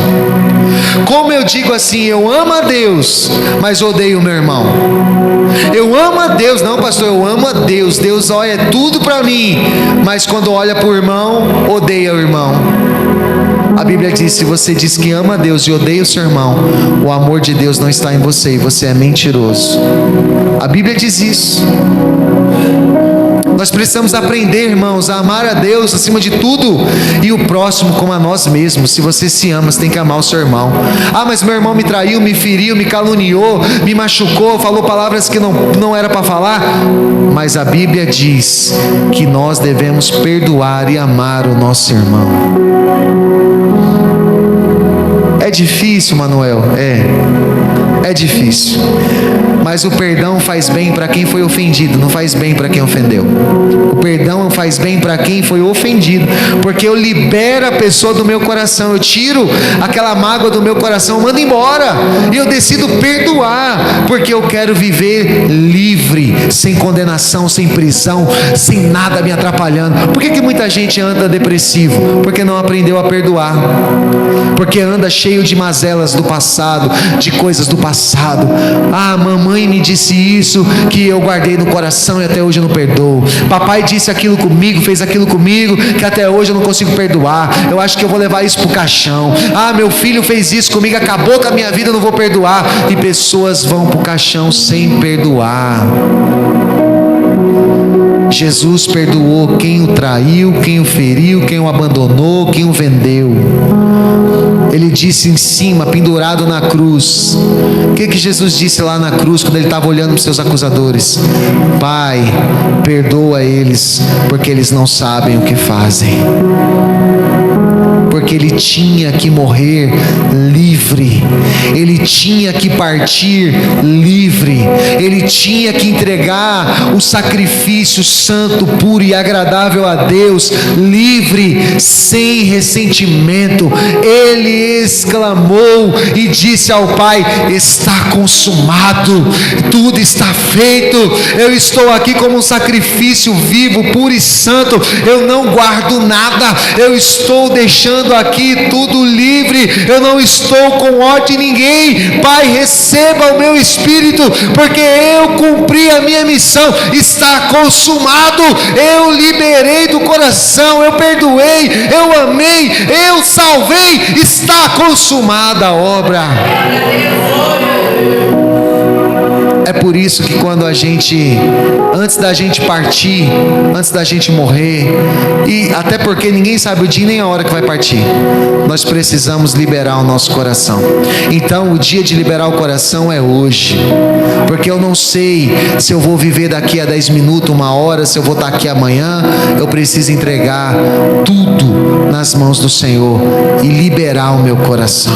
Como eu digo assim: eu amo a Deus, mas odeio o meu irmão. Eu amo a Deus, não pastor, eu amo a Deus. Deus olha é tudo para mim, mas quando olha para o irmão, odeia o irmão. A Bíblia diz: se você diz que ama a Deus e odeia o seu irmão, o amor de Deus não está em você e você é mentiroso. A Bíblia diz isso. Nós precisamos aprender, irmãos, a amar a Deus acima de tudo e o próximo como a nós mesmos. Se você se ama, você tem que amar o seu irmão. Ah, mas meu irmão me traiu, me feriu, me caluniou, me machucou, falou palavras que não era para falar. Mas a Bíblia diz que nós devemos perdoar e amar o nosso irmão. É difícil, Manuel? É difícil. Mas o perdão faz bem para quem foi ofendido, não faz bem para quem ofendeu. O perdão faz bem para quem foi ofendido, porque eu libero a pessoa do meu coração, eu tiro aquela mágoa do meu coração, mando embora, e eu decido perdoar, porque eu quero viver livre, sem condenação, sem prisão, sem nada me atrapalhando. Por que muita gente anda depressivo? Porque não aprendeu a perdoar, porque anda cheio de mazelas do passado, de coisas do passado. Ah, mamãe me disse isso, que eu guardei no coração e até hoje eu não perdoo. Papai disse aquilo comigo, fez aquilo comigo, que até hoje eu não consigo perdoar. Eu acho que eu vou levar isso pro caixão. Ah, meu filho fez isso comigo, acabou com a minha vida, eu não vou perdoar. E pessoas vão pro caixão sem perdoar. Jesus perdoou quem o traiu, quem o feriu, quem o abandonou, quem o vendeu. Ele disse em cima, pendurado na cruz. O que Jesus disse lá na cruz, quando ele estava olhando para os seus acusadores? Pai, perdoa eles, porque eles não sabem o que fazem. Porque ele tinha que morrer livre, ele tinha que partir livre, ele tinha que entregar o sacrifício santo, puro e agradável a Deus, livre, sem ressentimento. Ele exclamou e disse ao Pai: está consumado, tudo está feito. Eu estou aqui como um sacrifício vivo, puro e santo. Eu não guardo nada, eu estou deixando aqui tudo livre, eu não estou com ódio de ninguém. Pai, receba o meu espírito, porque eu cumpri a minha missão, está consumado. Eu liberei do coração, eu perdoei, eu amei, eu salvei, está consumada a obra. É por isso que quando a gente, antes da gente partir, antes da gente morrer, e até porque ninguém sabe o dia nem a hora que vai partir, nós precisamos liberar o nosso coração. Então o dia de liberar o coração é hoje, porque eu não sei se eu vou viver daqui a 10 minutos, 1 hora, se eu vou estar aqui amanhã. Eu preciso entregar tudo nas mãos do Senhor e liberar o meu coração.